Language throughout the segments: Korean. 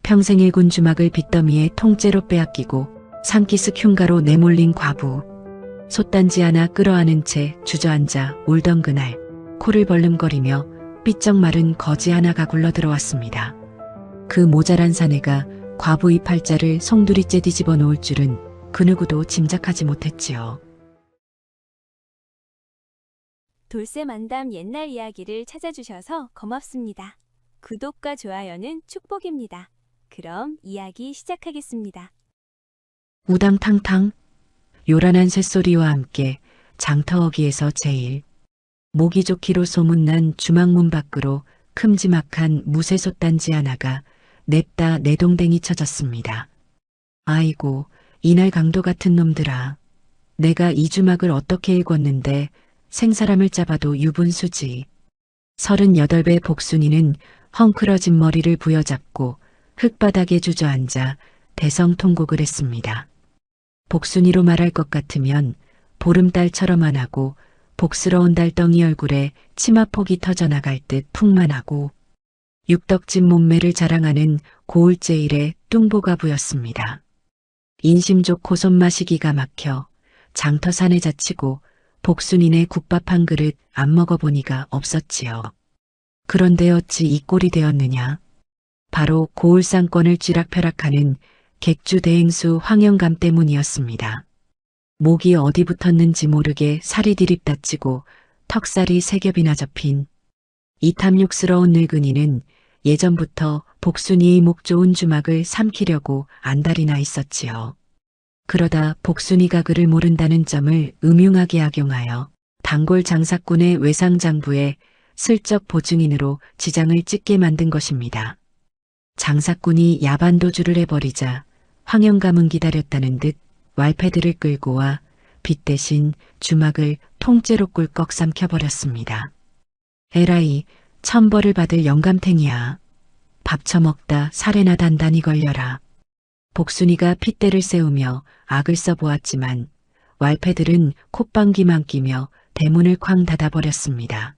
평생 일군 주막을 빚더미에 통째로 빼앗기고 산기슭 흉가로 내몰린 과부. 솥단지 하나 끌어안은 채 주저앉아 울던 그날 코를 벌름거리며 삐쩍 마른 거지 하나가 굴러들어왔습니다. 그 모자란 사내가 과부 이 팔자를 송두리째 뒤집어 놓을 줄은 그 누구도 짐작하지 못했지요. 돌쇠만담 옛날 이야기를 찾아주셔서 고맙습니다. 구독과 좋아요는 축복입니다. 그럼 이야기 시작하겠습니다. 우당탕탕 요란한 쇳소리와 함께 장터어귀에서 제일 모기 좋기로 소문난 주막문 밖으로 큼지막한 무쇠솥단지 하나가 냅다 내동댕이 쳐졌습니다. 아이고, 이날 강도 같은 놈들아. 내가 이 주막을 어떻게 읽었는데 생사람을 잡아도 유분수지. 38배 복순이는 헝클어진 머리를 부여잡고 흙바닥에 주저앉아 대성통곡을 했습니다. 복순이로 말할 것 같으면 보름달처럼 하고 복스러운 달덩이 얼굴에 치마폭이 터져나갈 듯 풍만하고 육덕진 몸매를 자랑하는 고울제일의 뚱보가부였습니다. 인심 좋고 손맛이 기가 막혀 장터산에 자치고 복순이네 국밥 한 그릇 안 먹어보니가 없었지요. 그런데 어찌 이 꼴이 되었느냐. 바로 고울상권을 쥐락펴락하는 객주 대행수 황영감 때문이었습니다. 목이 어디 붙었는지 모르게 살이 디립다치고 턱살이 3겹이나 접힌 이 탐욕스러운 늙은이는 예전부터 복순이의 목 좋은 주막을 삼키려고 안달이 나 있었지요. 그러다 복순이가 그를 모른다는 점을 음흉하게 악용하여 단골 장사꾼의 외상장부에 슬쩍 보증인으로 지장을 찍게 만든 것입니다. 장사꾼이 야반도주를 해버리자 황영감은 기다렸다는 듯 왈패들을 끌고 와 빚 대신 주막을 통째로 꿀꺽 삼켜버렸습니다. 에라이, 천벌을 받을 영감탱이야. 밥 처먹다 살에나 단단히 걸려라. 복순이가 핏대를 세우며 악을 써보았지만 왈패들은 콧방귀만 끼며 대문을 쾅 닫아버렸습니다.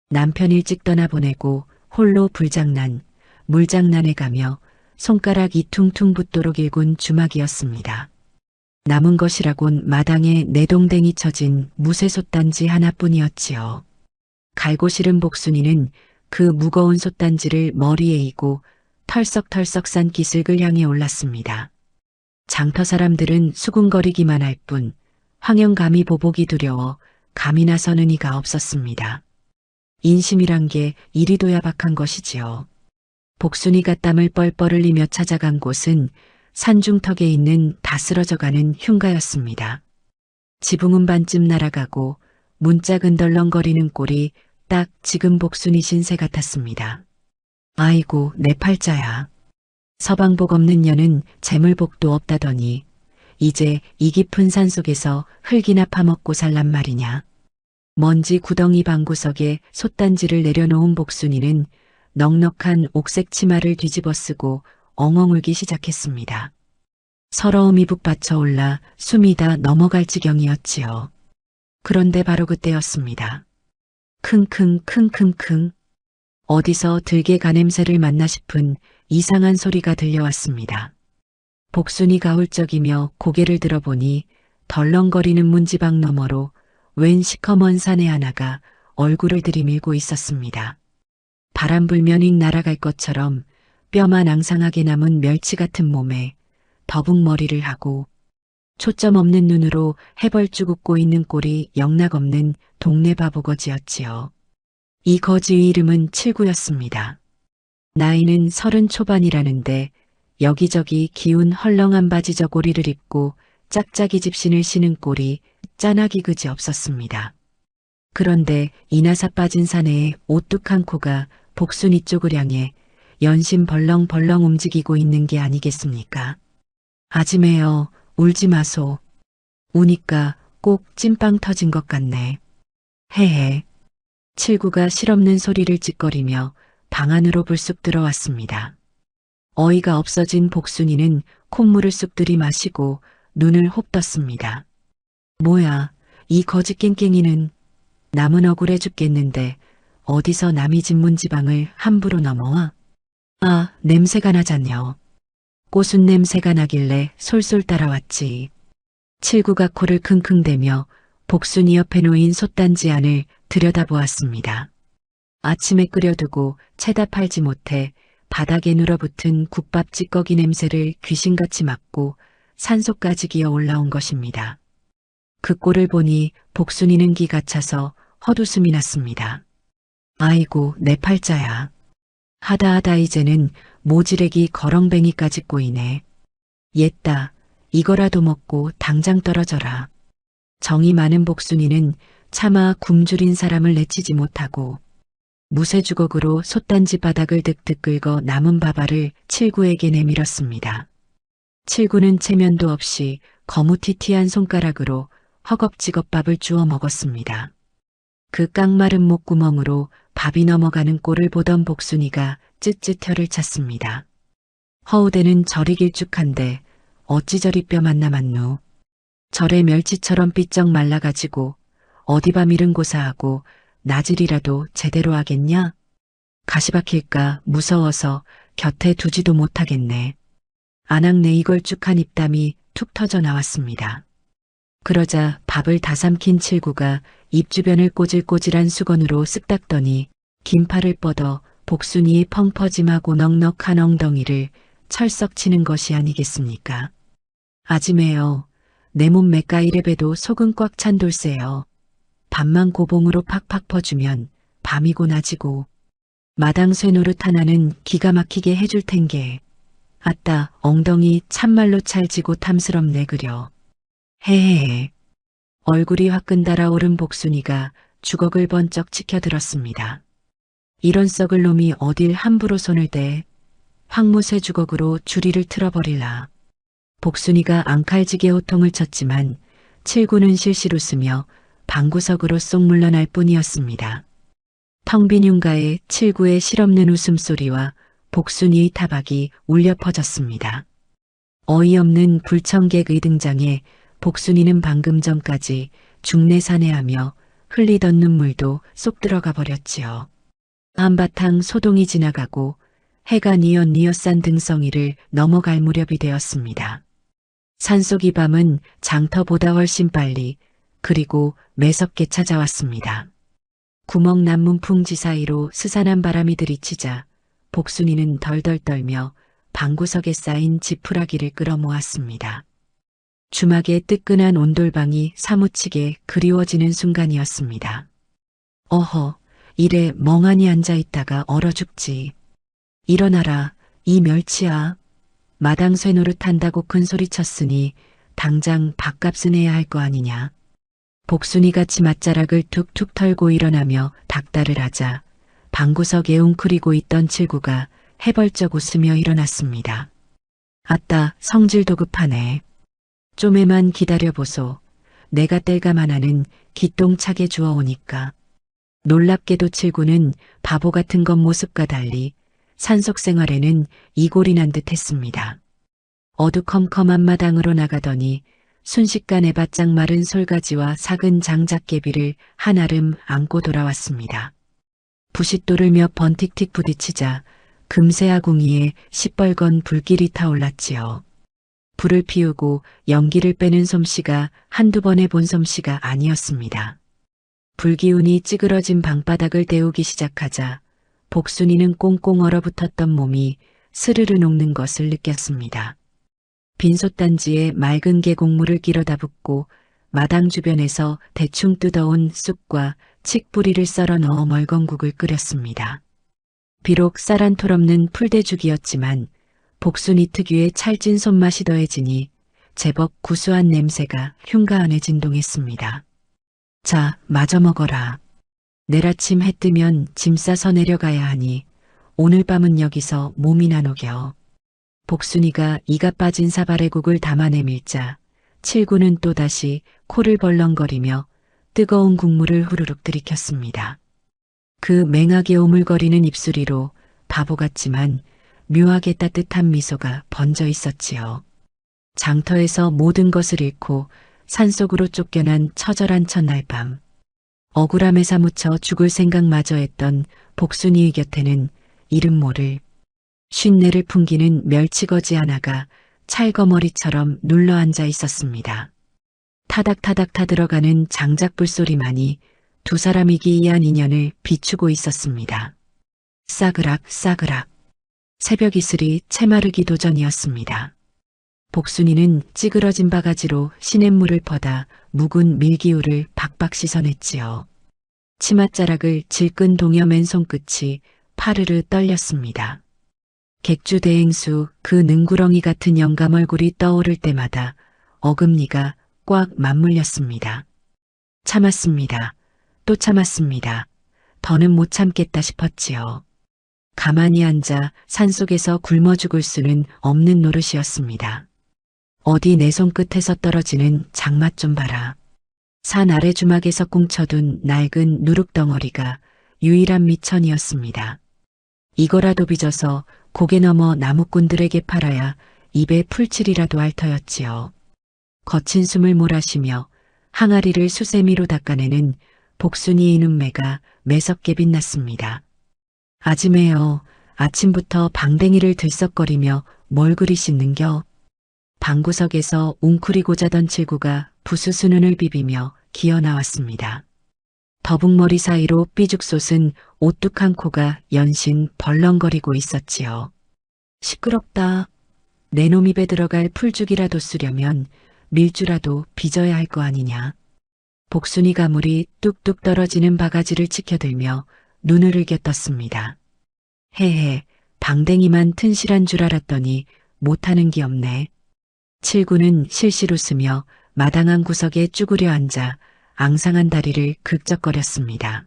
남편 일찍 떠나보내고 홀로 불장난, 물장난에 가며 손가락 이퉁퉁 붙도록 일군 주막이었습니다. 남은 것이라곤 마당에 내동댕이 쳐진 무쇠솥단지 하나뿐이었지요. 갈고 싫은 복순이는 그 무거운 솥단지를 머리에 이고 털썩털썩 싼 기슭을 향해 올랐습니다. 장터 사람들은 수군거리기만 할 뿐 황영감이 보복이 두려워 감히 나서는 이가 없었습니다. 인심이란 게 이리도 야박한 것이지요. 복순이가 땀을 뻘뻘 흘리며 찾아간 곳은 산중턱에 있는 다 쓰러져가는 흉가였습니다. 지붕은 반쯤 날아가고 문짝은 덜렁거리는 꼴이 딱 지금 복순이 신세 같았습니다. 아이고 내 팔자야. 서방복 없는 년은 재물복도 없다더니 이제 이 깊은 산속에서 흙이나 파먹고 살란 말이냐. 먼지 구덩이 방구석에 솥단지를 내려놓은 복순이는 넉넉한 옥색 치마를 뒤집어 쓰고 엉엉 울기 시작했습니다. 서러움이 북받쳐 올라 숨이 다 넘어갈 지경이었지요. 그런데 바로 그때였습니다. 킁킁킁킁킁 어디서 들개 가냄새를 맡나 싶은 이상한 소리가 들려왔습니다. 복순이가 훌쩍이며 고개를 들어보니 덜렁거리는 문지방 너머로 웬 시커먼 사내 하나가 얼굴을 들이밀고 있었습니다. 바람 불면 휙 날아갈 것처럼 뼈만 앙상하게 남은 멸치 같은 몸에 더북머리를 하고 초점 없는 눈으로 해벌쭉 웃고 있는 꼴이 영락없는 동네 바보거지였지요. 이 거지의 이름은 칠구였습니다. 나이는 30 초반이라는데 여기저기 기운 헐렁한 바지 저고리를 입고 짝짝이 집신을 신은 꼴이 짠하기 그지 없었습니다. 그런데 이나사 빠진 사내의 오뚝한 코가 복순이 쪽을 향해 연심 벌렁벌렁 움직이고 있는 게 아니겠습니까? 아지매여 울지 마소. 우니까 꼭 찐빵 터진 것 같네. 헤헤. 칠구가 실없는 소리를 찌꺼리며 방 안으로 불쑥 들어왔습니다. 어이가 없어진 복순이는 콧물을 쑥 들이마시고 눈을 홉 떴습니다. 뭐야, 이 거지 깽깽이는. 남은 억울해 죽겠는데 어디서 남이 집 문지방을 함부로 넘어와? 아, 냄새가 나잖여. 꽃순 냄새가 나길래 솔솔 따라왔지. 칠구가 코를 킁킁대며 복순이 옆에 놓인 솥단지 안을 들여다보았습니다. 아침에 끓여두고 채다 팔지 못해 바닥에 눌어붙은 국밥 찌꺼기 냄새를 귀신같이 맡고 산소까지 기어 올라온 것입니다. 그 꼴을 보니 복순이는 기가 차서 헛웃음이 났습니다. 아이고, 내 팔자야. 하다하다 이제는 모지래기 거렁뱅이까지 꼬이네. 옛다, 이거라도 먹고 당장 떨어져라. 정이 많은 복순이는 차마 굶주린 사람을 내치지 못하고 무쇠주걱으로 솥단지 바닥을 득득 긁어 남은 밥알을 칠구에게 내밀었습니다. 칠구는 체면도 없이 거무튀튀한 손가락으로 허겁지겁 밥을 주워 먹었습니다. 그 깡마른 목구멍으로 밥이 넘어가는 꼴을 보던 복순이가 쯧쯧 혀를 찼습니다. 허우대는 저리 길쭉한데 어찌 저리 뼈만 남았누. 절에 멸치처럼 삐쩍 말라가지고 어디 봐 밀은 고사하고 나질이라도 제대로 하겠냐? 가시박힐까 무서워서 곁에 두지도 못하겠네. 안악내 이걸 쭉한 입담이 툭 터져 나왔습니다. 그러자 밥을 다 삼킨 칠구가 입 주변을 꼬질꼬질한 수건으로 쓱 닦더니 긴 팔을 뻗어 복순이의 펑퍼짐하고 넉넉한 엉덩이를 철썩 치는 것이 아니겠습니까? 아지매여, 내 몸 맥가이래 배도 속은 꽉 찬 돌쇠여. 밥만 고봉으로 팍팍 퍼주면 밤이고 낮이고 마당 쇠노릇 하나는 기가 막히게 해줄 텐게. 아따, 엉덩이 참말로 찰지고 탐스럽네 그려. 헤헤헤. 얼굴이 화끈 달아오른 복순이가 주걱을 번쩍 치켜들었습니다. 이런 썩을 놈이 어딜 함부로 손을 대. 황무쇠 주걱으로 주리를 틀어버릴라. 복순이가 앙칼지게 호통을 쳤지만 칠구는 실실 웃으며 방구석으로 쏙 물러날 뿐이었습니다. 텅 빈 흉가에 칠구의 실없는 웃음소리와 복순이의 타박이 울려 퍼졌습니다. 어이없는 불청객의 등장에 복순이는 방금 전까지 중내산해하며 흘리던 눈물도 쏙 들어가 버렸지요. 한바탕 소동이 지나가고 해가 뉘엿뉘엿산 등성이를 넘어갈 무렵이 되었습니다. 산속 이 밤은 장터보다 훨씬 빨리 그리고 매섭게 찾아왔습니다. 구멍 난 문풍지 사이로 스산한 바람이 들이치자 복순이는 덜덜 떨며 방구석에 쌓인 지푸라기를 끌어모았습니다. 주막의 뜨끈한 온돌방이 사무치게 그리워지는 순간이었습니다. 어허, 이래 멍하니 앉아있다가 얼어 죽지. 일어나라, 이 멸치야. 마당 쇠노릇 한다고 큰 소리 쳤으니 당장 밥값은 해야 할 거 아니냐. 복순이같이 맞자락을 툭툭 털고 일어나며 닥달을 하자 방구석에 웅크리고 있던 칠구가 해벌쩍 웃으며 일어났습니다. 아따, 성질도 급하네. 좀에만 기다려보소. 내가 뗄감하나는 기똥차게 주워오니까. 놀랍게도 칠구는 바보 같은 겉모습과 달리 산속 생활에는 이골이 난 듯 했습니다. 어두컴컴한 마당으로 나가더니 순식간에 바짝 마른 솔가지와 작은 장작개비를 한아름 안고 돌아왔습니다. 부싯돌을 몇 번 틱틱 부딪히자 금세 아궁이에 시뻘건 불길이 타올랐지요. 불을 피우고 연기를 빼는 솜씨가 한두 번 해본 솜씨가 아니었습니다. 불기운이 찌그러진 방바닥을 데우기 시작하자 복순이는 꽁꽁 얼어붙었던 몸이 스르르 녹는 것을 느꼈습니다. 빈솥단지에 맑은 계곡물을 끼러다 붓고 마당 주변에서 대충 뜯어온 쑥과 칡뿌리를 썰어 넣어 멀건국을 끓였습니다. 비록 쌀 한 톨 없는 풀대죽이었지만 복순이 특유의 찰진 손맛이 더해지니 제법 구수한 냄새가 흉가 안에 진동했습니다. 자, 마저 먹어라. 내일 아침 해 뜨면 짐 싸서 내려가야 하니 오늘 밤은 여기서 몸이나 녹여. 복순이가 이가 빠진 사발의 국을 담아 내밀자 칠구는 또다시 코를 벌렁거리며 뜨거운 국물을 후루룩 들이켰습니다. 그 맹하게 오물거리는 입술이로 바보 같지만 묘하게 따뜻한 미소가 번져 있었지요. 장터에서 모든 것을 잃고 산속으로 쫓겨난 처절한 첫날 밤. 억울함에 사무쳐 죽을 생각마저 했던 복순이의 곁에는 이름 모를 쉰내를 풍기는 멸치거지 하나가 찰거머리처럼 눌러앉아 있었습니다. 타닥타닥 타들어가는 장작불 소리만이 두 사람이 기이한 인연을 비추고 있었습니다. 싸그락 싸그락. 새벽 이슬이 채마르기도 전이었습니다. 복순이는 찌그러진 바가지로 시냇물을 퍼다 묵은 밀기울을 박박 씻어냈지요. 치맛자락을 질끈 동여맨 손끝이 파르르 떨렸습니다. 객주대행수 그 능구렁이 같은 영감 얼굴이 떠오를 때마다 어금니가 꽉 맞물렸습니다. 참았습니다. 또 참았습니다. 더는 못 참겠다 싶었지요. 가만히 앉아 산속에서 굶어 죽을 수는 없는 노릇이었습니다. 어디 내 손끝에서 떨어지는 장맛 좀 봐라. 산 아래 주막에서 꽁쳐둔 낡은 누룩덩어리가 유일한 미천이었습니다. 이거라도 빚어서 고개 넘어 나무꾼들에게 팔아야 입에 풀칠이라도 할 터였지요. 거친 숨을 몰아쉬며 항아리를 수세미로 닦아내는 복순이의 눈매가 매섭게 빛났습니다. 아지매여, 아침부터 방댕이를 들썩거리며 뭘 그리 씻는겨? 방구석에서 웅크리고 자던 칠구가 부스스 눈을 비비며 기어 나왔습니다. 더북머리 사이로 삐죽 솟은 오뚝한 코가 연신 벌렁거리고 있었지요. 시끄럽다. 내 놈 입에 들어갈 풀죽이라도 쓰려면 밀주라도 빚어야 할 거 아니냐. 복순이 가물이 뚝뚝 떨어지는 바가지를 치켜들며 눈을 흘겨떴습니다. 헤헤, 방댕이만 튼실한 줄 알았더니 못하는 게 없네. 칠구는 실실 웃으며 마당한 구석에 쭈그려 앉아 앙상한 다리를 긁적거렸습니다.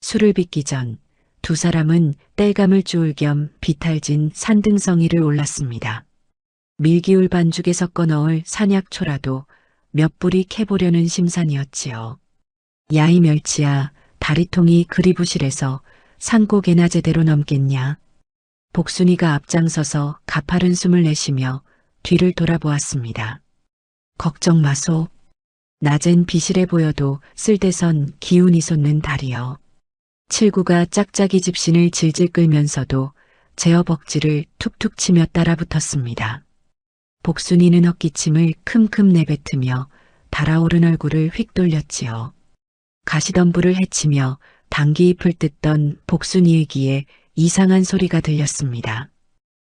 술을 빚기 전 두 사람은 땔감을 주울 겸 비탈진 산등성이를 올랐습니다. 밀기울 반죽에 섞어 넣을 산약초라도 몇 뿌리 캐보려는 심산이었지요. 야이 멸치야, 다리통이 그리 부실해서 산고개나 제대로 넘겠냐. 복순이가 앞장서서 가파른 숨을 내쉬며 뒤를 돌아보았습니다. 걱정 마소. 낮엔 비실해 보여도 쓸데선 기운이 솟는 달이여. 칠구가 짝짝이 집신을 질질 끌면서도 제어벅지를 툭툭 치며 따라붙었습니다. 복순이는 헛기침을 큼큼 내뱉으며 달아오른 얼굴을 휙 돌렸지요. 가시덤불을 헤치며 당귀잎을 뜯던 복순이의 귀에 이상한 소리가 들렸습니다.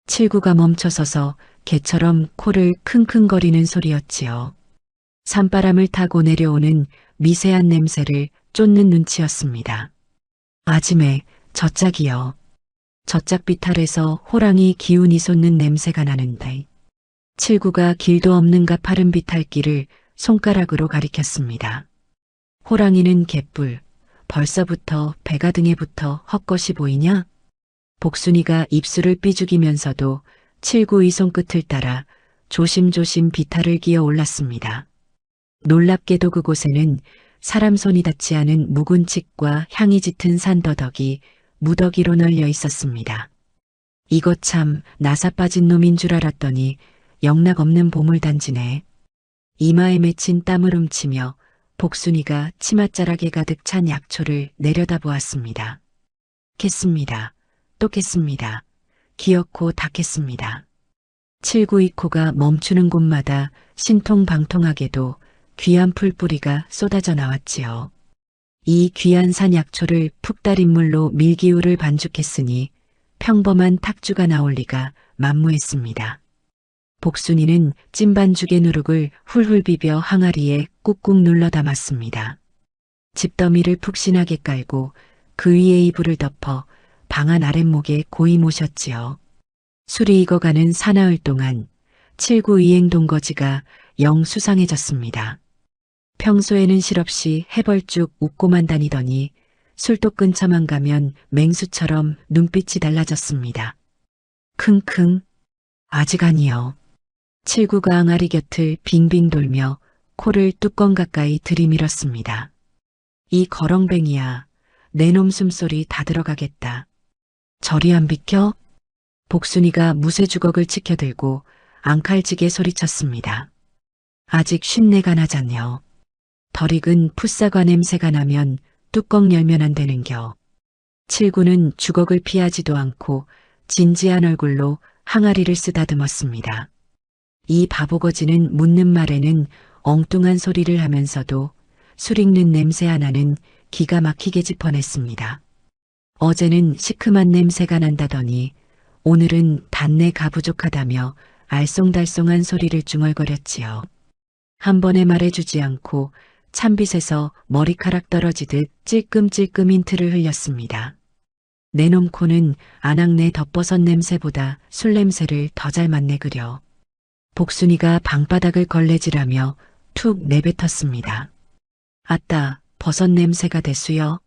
칠구가 멈춰서서 개처럼 코를 킁킁거리는 소리였지요. 산바람을 타고 내려오는 미세한 냄새를 쫓는 눈치였습니다. 아지매, 젖짝이여. 젖짝 비탈에서 호랑이 기운이 솟는 냄새가 나는데. 칠구가 길도 없는 가파른 비탈길을 손가락으로 가리켰습니다. 호랑이는 개뿔, 벌써부터 배가 등에 붙어 헛것이 보이냐? 복순이가 입술을 삐죽이면서도 칠구의 손끝을 따라 조심조심 비탈을 기어 올랐습니다. 놀랍게도 그곳에는 사람 손이 닿지 않은 묵은 칡과 향이 짙은 산더덕이 무더기로 널려 있었습니다. 이것 참 나사 빠진 놈인 줄 알았더니 영락없는 보물단지네. 이마에 맺힌 땀을 훔치며 복순이가 치맛자락에 가득 찬 약초를 내려다보았습니다. 캤습니다. 또 캤습니다. 기어코 다 캤습니다. 칠구이 코가 멈추는 곳마다 신통방통하게도 귀한 풀뿌리가 쏟아져 나왔지요. 이 귀한 산약초를 푹 달인 물로 밀기울을 반죽했으니 평범한 탁주가 나올 리가 만무했습니다. 복순이는 찐반죽의 누룩을 훌훌 비벼 항아리에 꾹꾹 눌러 담았습니다. 집더미를 푹신하게 깔고 그 위에 이불을 덮어 방안 아랫목에 고이 모셨지요. 술이 익어가는 사나흘 동안 칠구 이행동거지가 영 수상해졌습니다. 평소에는 실없이 해벌쭉 웃고만 다니더니 술도 근처만 가면 맹수처럼 눈빛이 달라졌습니다. 킁킁. 아직 아니요. 칠구가 항아리 곁을 빙빙 돌며 코를 뚜껑 가까이 들이밀었습니다. 이 거렁뱅이야. 내 놈 숨소리 다 들어가겠다. 저리 안 비켜? 복순이가 무쇠주걱을 치켜들고 앙칼지게 소리쳤습니다. 아직 쉰내가 나잖여. 덜 익은 풋사과 냄새가 나면 뚜껑 열면 안 되는겨. 칠구는 주걱을 피하지도 않고 진지한 얼굴로 항아리를 쓰다듬었습니다. 이 바보거지는 묻는 말에는 엉뚱한 소리를 하면서도 술 익는 냄새 하나는 기가 막히게 짚어냈습니다. 어제는 시큼한 냄새가 난다더니 오늘은 단내가 부족하다며 알쏭달쏭한 소리를 중얼거렸지요. 한 번에 말해주지 않고 찬빛에서 머리카락 떨어지듯 찔끔찔끔 힌트를 흘렸습니다. 내놈 코는 안악내 덮버섯 냄새보다 술 냄새를 더 잘 맡네 그려. 복순이가 방바닥을 걸레질하며 툭 내뱉었습니다. 아따, 버섯 냄새가 대수여.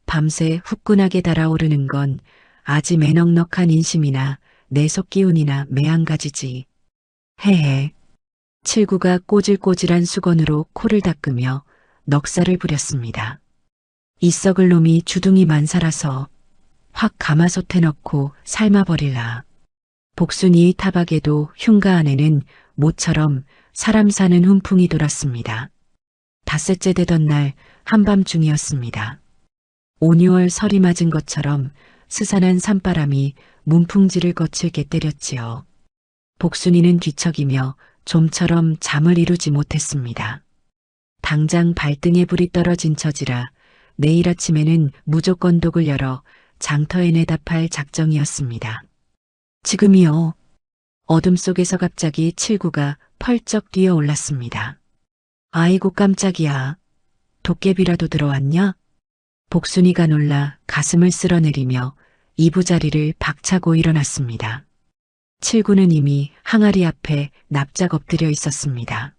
밤새 후끈하게 달아오르는 건 아지 매넉넉한 인심이나 내 속기운이나 매한가지지. 헤헤. 칠구가 꼬질꼬질한 수건으로 코를 닦으며 넉살을 부렸습니다. 이 썩을 놈이 주둥이 만살아서 확 가마솥에 넣고 삶아버릴라. 복순이의 타박에도 흉가 안에는 모처럼 사람 사는 훈풍이 돌았습니다. 닷새째 되던 날 한밤중이었습니다. 5, 6월 설이 맞은 것처럼 스산한 산바람이 문풍지를 거칠게 때렸지요. 복순이는 뒤척이며 좀처럼 잠을 이루지 못했습니다. 당장 발등에 불이 떨어진 처지라 내일 아침에는 무조건 독을 열어 장터에 내다 팔 작정이었습니다. 지금이요. 어둠 속에서 갑자기 칠구가 펄쩍 뛰어 올랐습니다. 아이고 깜짝이야. 도깨비라도 들어왔냐? 복순이가 놀라 가슴을 쓸어내리며 이부자리를 박차고 일어났습니다. 칠구는 이미 항아리 앞에 납작 엎드려 있었습니다.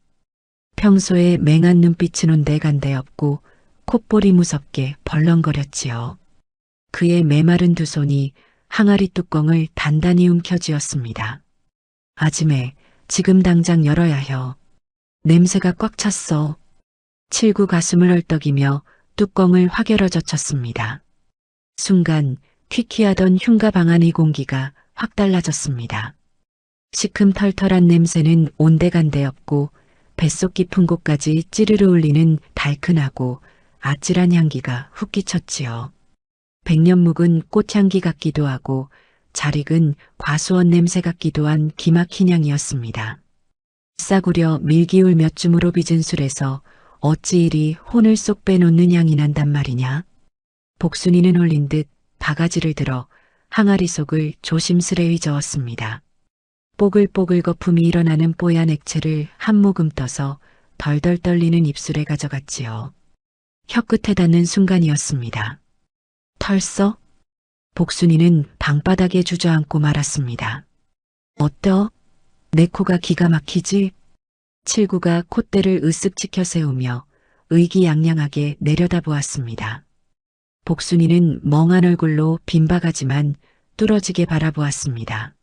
평소에 맹한 눈빛은 온데간데 없고 콧볼이 무섭게 벌렁거렸지요. 그의 메마른 두 손이 항아리 뚜껑을 단단히 움켜쥐었습니다. 아지매, 지금 당장 열어야 혀. 냄새가 꽉 찼어. 칠구 가슴을 헐떡이며 뚜껑을 확 열어 젖혔습니다. 순간 퀴퀴하던 흉가 방안의 공기가 확 달라졌습니다. 시큼털털한 냄새는 온데간데 없고 뱃속 깊은 곳까지 찌르르 울리는 달큰하고 아찔한 향기가 훅 끼쳤지요. 백년 묵은 꽃향기 같기도 하고 잘 익은 과수원 냄새 같기도 한 기막힌 향이었습니다. 싸구려 밀기울 몇 줌으로 빚은 술에서 어찌 이리 혼을 쏙 빼놓는 향이 난단 말이냐. 복순이는 홀린 듯 바가지를 들어 항아리 속을 조심스레 휘저었습니다. 뽀글뽀글 거품이 일어나는 뽀얀 액체를 한 모금 떠서 덜덜 떨리는 입술에 가져갔지요. 혀끝에 닿는 순간이었습니다. 털썩? 복순이는 방바닥에 주저앉고 말았습니다. 어떠? 내 코가 기가 막히지? 칠구가 콧대를 으쓱 치켜 세우며 의기양양하게 내려다보았습니다. 복순이는 멍한 얼굴로 빈바가지만 뚫어지게 바라보았습니다.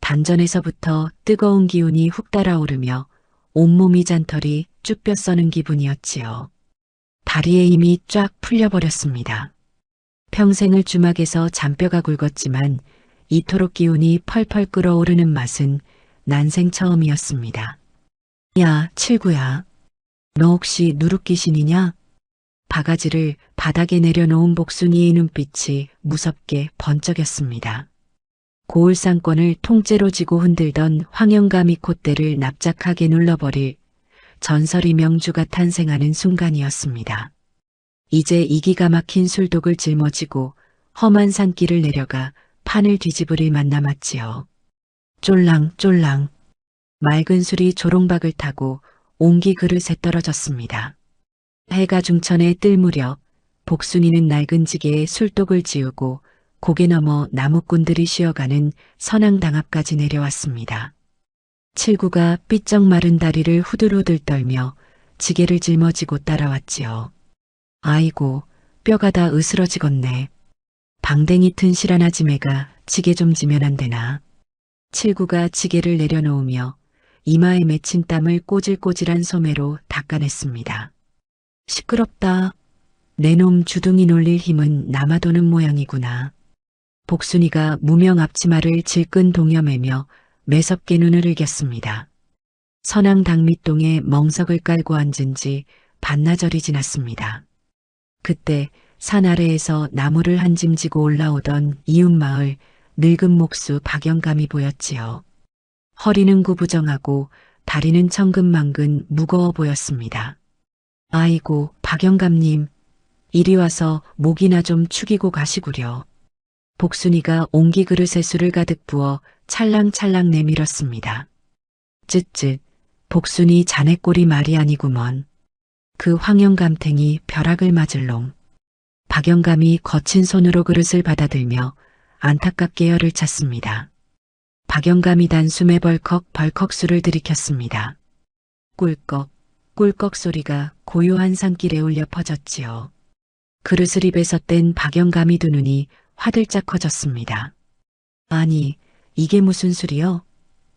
단전에서부터 뜨거운 기운이 훅 달아오르며 온몸이 잔털이 쭉 뼈서는 기분이었지요. 다리에 힘이 쫙 풀려버렸습니다. 평생을 주막에서 잔뼈가 굵었지만 이토록 기운이 펄펄 끓어오르는 맛은 난생 처음이었습니다. 야, 칠구야. 너 혹시 누룩귀신이냐? 바가지를 바닥에 내려놓은 복순이의 눈빛이 무섭게 번쩍였습니다. 고울 상권을 통째로 쥐고 흔들던 황영감이 콧대를 납작하게 눌러버릴 전설의 명주가 탄생하는 순간이었습니다. 이제 이 기가 막힌 술독을 짊어지고 험한 산길을 내려가 판을 뒤집을 만 남았지요. 쫄랑쫄랑 맑은 술이 조롱박을 타고 옹기 그릇에 떨어졌습니다. 해가 중천에 뜰 무렵 복순이는 낡은 지게에 술독을 지우고 고개 넘어 나무꾼들이 쉬어가는 선앙당 앞까지 내려왔습니다. 칠구가 삐쩍 마른 다리를 후들후들 떨며 지게를 짊어지고 따라왔지요. 아이고, 뼈가 다 으스러지겄네. 방댕이 튼 실하나지매가 지게 좀 지면 안 되나. 칠구가 지게를 내려놓으며 이마에 맺힌 땀을 꼬질꼬질한 소매로 닦아냈습니다. 시끄럽다. 내 놈 주둥이 놀릴 힘은 남아도는 모양이구나. 복순이가 무명 앞치마를 질끈 동여매며 매섭게 눈을 흘겼습니다. 선앙당 밑동에 멍석을 깔고 앉은 지 반나절이 지났습니다. 그때 산 아래에서 나무를 한 짐 지고 올라오던 이웃마을 늙은 목수 박영감이 보였지요. 허리는 구부정하고 다리는 천근만근 무거워 보였습니다. 아이고, 박영감님, 이리 와서 목이나 좀 축이고 가시구려. 복순이가 옹기 그릇에 술을 가득 부어 찰랑찰랑 내밀었습니다. 쯧쯧, 복순이 자네 꼴이 말이 아니구먼. 그 황영감탱이 벼락을 맞을 놈. 박영감이 거친 손으로 그릇을 받아들며 안타깝게 혀를 찼습니다. 박영감이 단숨에 벌컥벌컥 술을 들이켰습니다. 꿀꺽, 꿀꺽 소리가 고요한 산길에 울려 퍼졌지요. 그릇을 입에서 뗀 박영감이 두 눈이 화들짝 커졌습니다. 아니, 이게 무슨 술이요?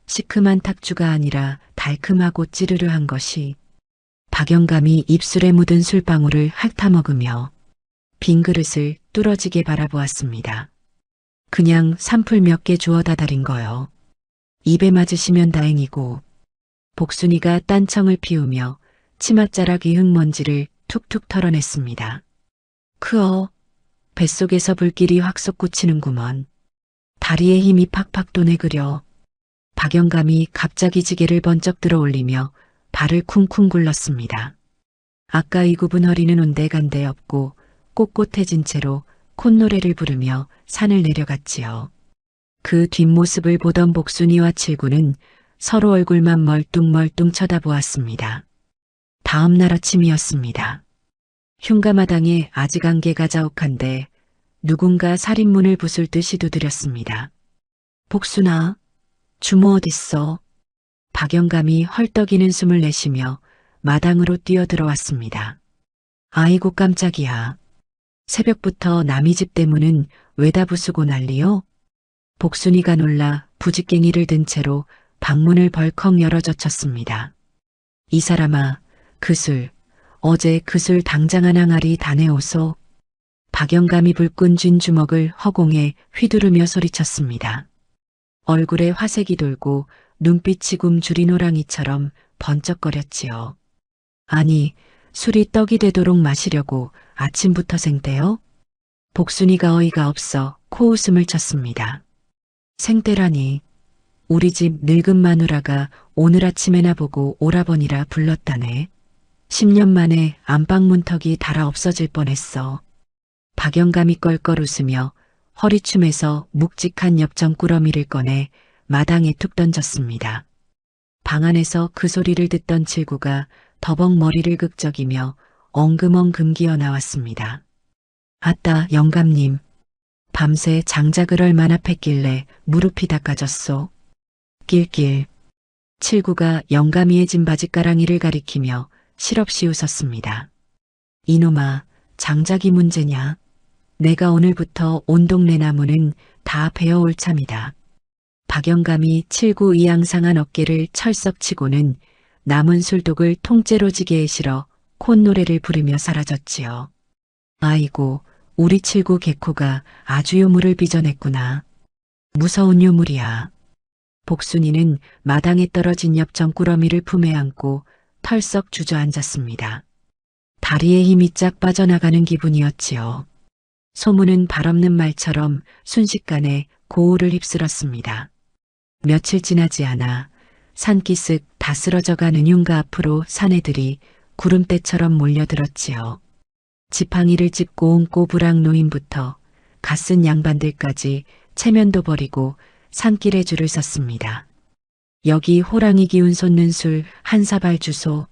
시큼한 탁주가 아니라 달큼하고 찌르르한 것이. 박영감이 입술에 묻은 술방울을 핥아먹으며 빈 그릇을 뚫어지게 바라보았습니다. 그냥 산풀 몇 개 주워 다다린 거요. 입에 맞으시면 다행이고. 복순이가 딴청을 피우며 치맛자락이 흙먼지를 툭툭 털어냈습니다. 크어, 뱃속에서 불길이 확 솟구치는구먼. 다리에 힘이 팍팍 도네 그려. 박영감이 갑자기 지게를 번쩍 들어 올리며 발을 쿵쿵 굴렀습니다. 아까 이 굽은 허리는 온데간데 없고 꼿꼿해진 채로 콧노래를 부르며 산을 내려갔지요. 그 뒷모습을 보던 복순이와 칠구는 서로 얼굴만 멀뚱멀뚱 쳐다보았습니다. 다음 날 아침이었습니다. 흉가마당에 아직 안개가 자욱한데 누군가 살인문을 부술 듯이 두드렸습니다. 복순아, 주모 어딨어? 박영감이 헐떡이는 숨을 내쉬며 마당으로 뛰어들어왔습니다. 아이고 깜짝이야. 새벽부터 남의 집 대문은 왜다 부수고 난리요? 복순이가 놀라 부직갱이를 든 채로 방문을 벌컥 열어 젖혔습니다. 이 사람아, 그 술, 어제 그 술 당장 한 항아리 다 내오소. 박영감이 불끈 쥔 주먹을 허공에 휘두르며 소리쳤습니다. 얼굴에 화색이 돌고 눈빛이 굼주린 호랑이처럼 번쩍거렸지요. 아니, 술이 떡이 되도록 마시려고 아침부터 생떼요? 복순이가 어이가 없어 코웃음을 쳤습니다. 생떼라니, 우리 집 늙은 마누라가 오늘 아침에나 보고 오라버니라 불렀다네. 10년 만에 안방 문턱이 달아 없어질 뻔했어. 박영감이 껄껄 웃으며 허리춤에서 묵직한 엽전 꾸러미를 꺼내 마당에 툭 던졌습니다. 방 안에서 그 소리를 듣던 칠구가 더벅 머리를 극적이며 엉금엉금 기어 나왔습니다. 아따, 영감님. 밤새 장작을 얼마나 팼길래 무릎이 닦아졌소. 낄낄. 칠구가 영감이의 진 바짓가랑이를 가리키며 실없이 웃었습니다. 이놈아, 장작이 문제냐? 내가 오늘부터 온 동네 나무는 다 베어올 참이다. 박영감이 칠구 이양상한 어깨를 철썩 치고는 남은 술독을 통째로 지게에 실어 콧노래를 부르며 사라졌지요. 아이고, 우리 칠구 개코가 아주 요물을 빚어냈구나. 무서운 요물이야. 복순이는 마당에 떨어진 엽전 꾸러미를 품에 안고 털썩 주저앉았습니다. 다리에 힘이 쫙 빠져나가는 기분이었지요. 소문은 발없는 말처럼 순식간에 고울을 휩쓸었습니다. 며칠 지나지 않아 산기슭 다 쓰러져가는 흉가 앞으로 사내들이 구름대처럼 몰려들었지요. 지팡이를 짚고 온 꼬부랑 노인부터 갓쓴 양반들까지 체면도 버리고 산길에 줄을 섰습니다. 여기 호랑이 기운 솟는 술 한 사발 주소.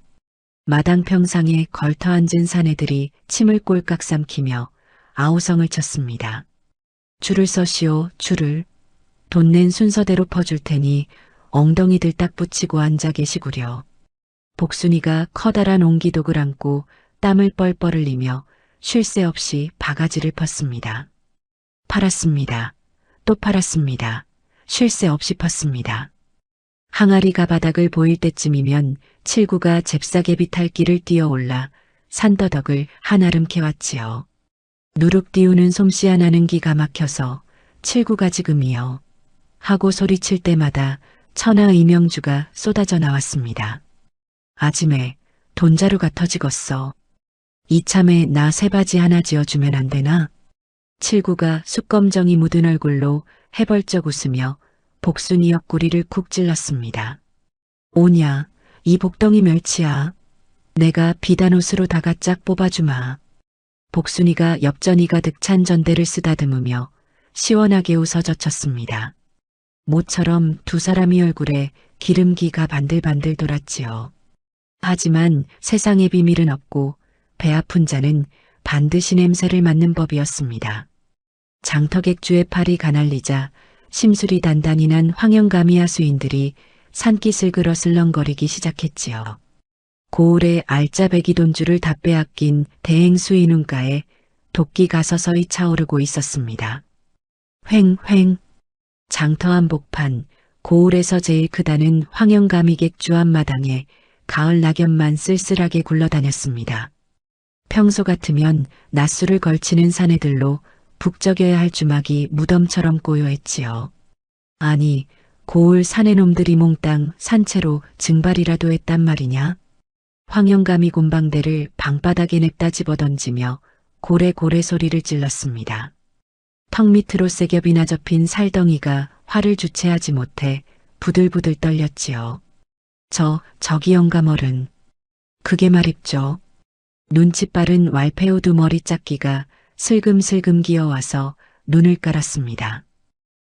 마당 평상에 걸터 앉은 사내들이 침을 꼴깍 삼키며 아우성을 쳤습니다. 줄을 서시오, 줄을. 돈 낸 순서대로 퍼줄 테니 엉덩이들 딱 붙이고 앉아 계시구려. 복순이가 커다란 옹기독을 안고 땀을 뻘뻘 흘리며 쉴 새 없이 바가지를 펐습니다. 팔았습니다. 또 팔았습니다. 쉴 새 없이 팠습니다. 항아리가 바닥을 보일 때쯤이면 칠구가 잽싸게 비탈길을 뛰어올라 산더덕을 한아름 캐왔지요. 누룩 띄우는 솜씨 하나는 기가 막혀서 칠구가 지금이요. 하고 소리칠 때마다 천하 이명주가 쏟아져 나왔습니다. 아짐에 돈자루가 터지겄어. 이참에 나 새바지 하나 지어주면 안 되나? 칠구가 숯검정이 묻은 얼굴로 해벌쩍 웃으며 복순이 옆구리를 쿡 찔렀습니다. 오냐, 이 복덩이 멸치야. 내가 비단옷으로 다가 짝 뽑아주마. 복순이가 엽전이 가득 찬 전대를 쓰다듬으며 시원하게 웃어 젖혔습니다. 모처럼 두 사람이 얼굴에 기름기가 반들반들 돌았지요. 하지만 세상의 비밀은 없고 배 아픈 자는 반드시 냄새를 맡는 법이었습니다. 장터객주의 팔이 가날리자 심술이 단단히 난 황영감이 하수인들이 산깃을 걸어 슬렁거리기 시작했지요. 고을의 알짜배기 돈줄을 다 빼앗긴 대행수의 눈가에 도끼가 서서히 차오르고 있었습니다. 횡횡. 장터 한복판, 고을에서 제일 크다는 황영감이 객주 앞마당에 가을 낙엽만 쓸쓸하게 굴러다녔습니다. 평소 같으면 낮술을 걸치는 사내들로 북적여야 할 주막이 무덤처럼 고요했지요. 아니, 고을 사내놈들이 몽땅 산채로 증발이라도 했단 말이냐? 황영감이 곰방대를 방바닥에 냅다 집어던지며 고래고래 소리를 찔렀습니다. 턱 밑으로 세겹이나 접힌 살덩이가 화를 주체하지 못해 부들부들 떨렸지요. 저기 영감 어른. 그게 말입죠. 눈치 빠른 왈패우두 머리 짝기가 슬금슬금 기어와서 눈을 깔았습니다.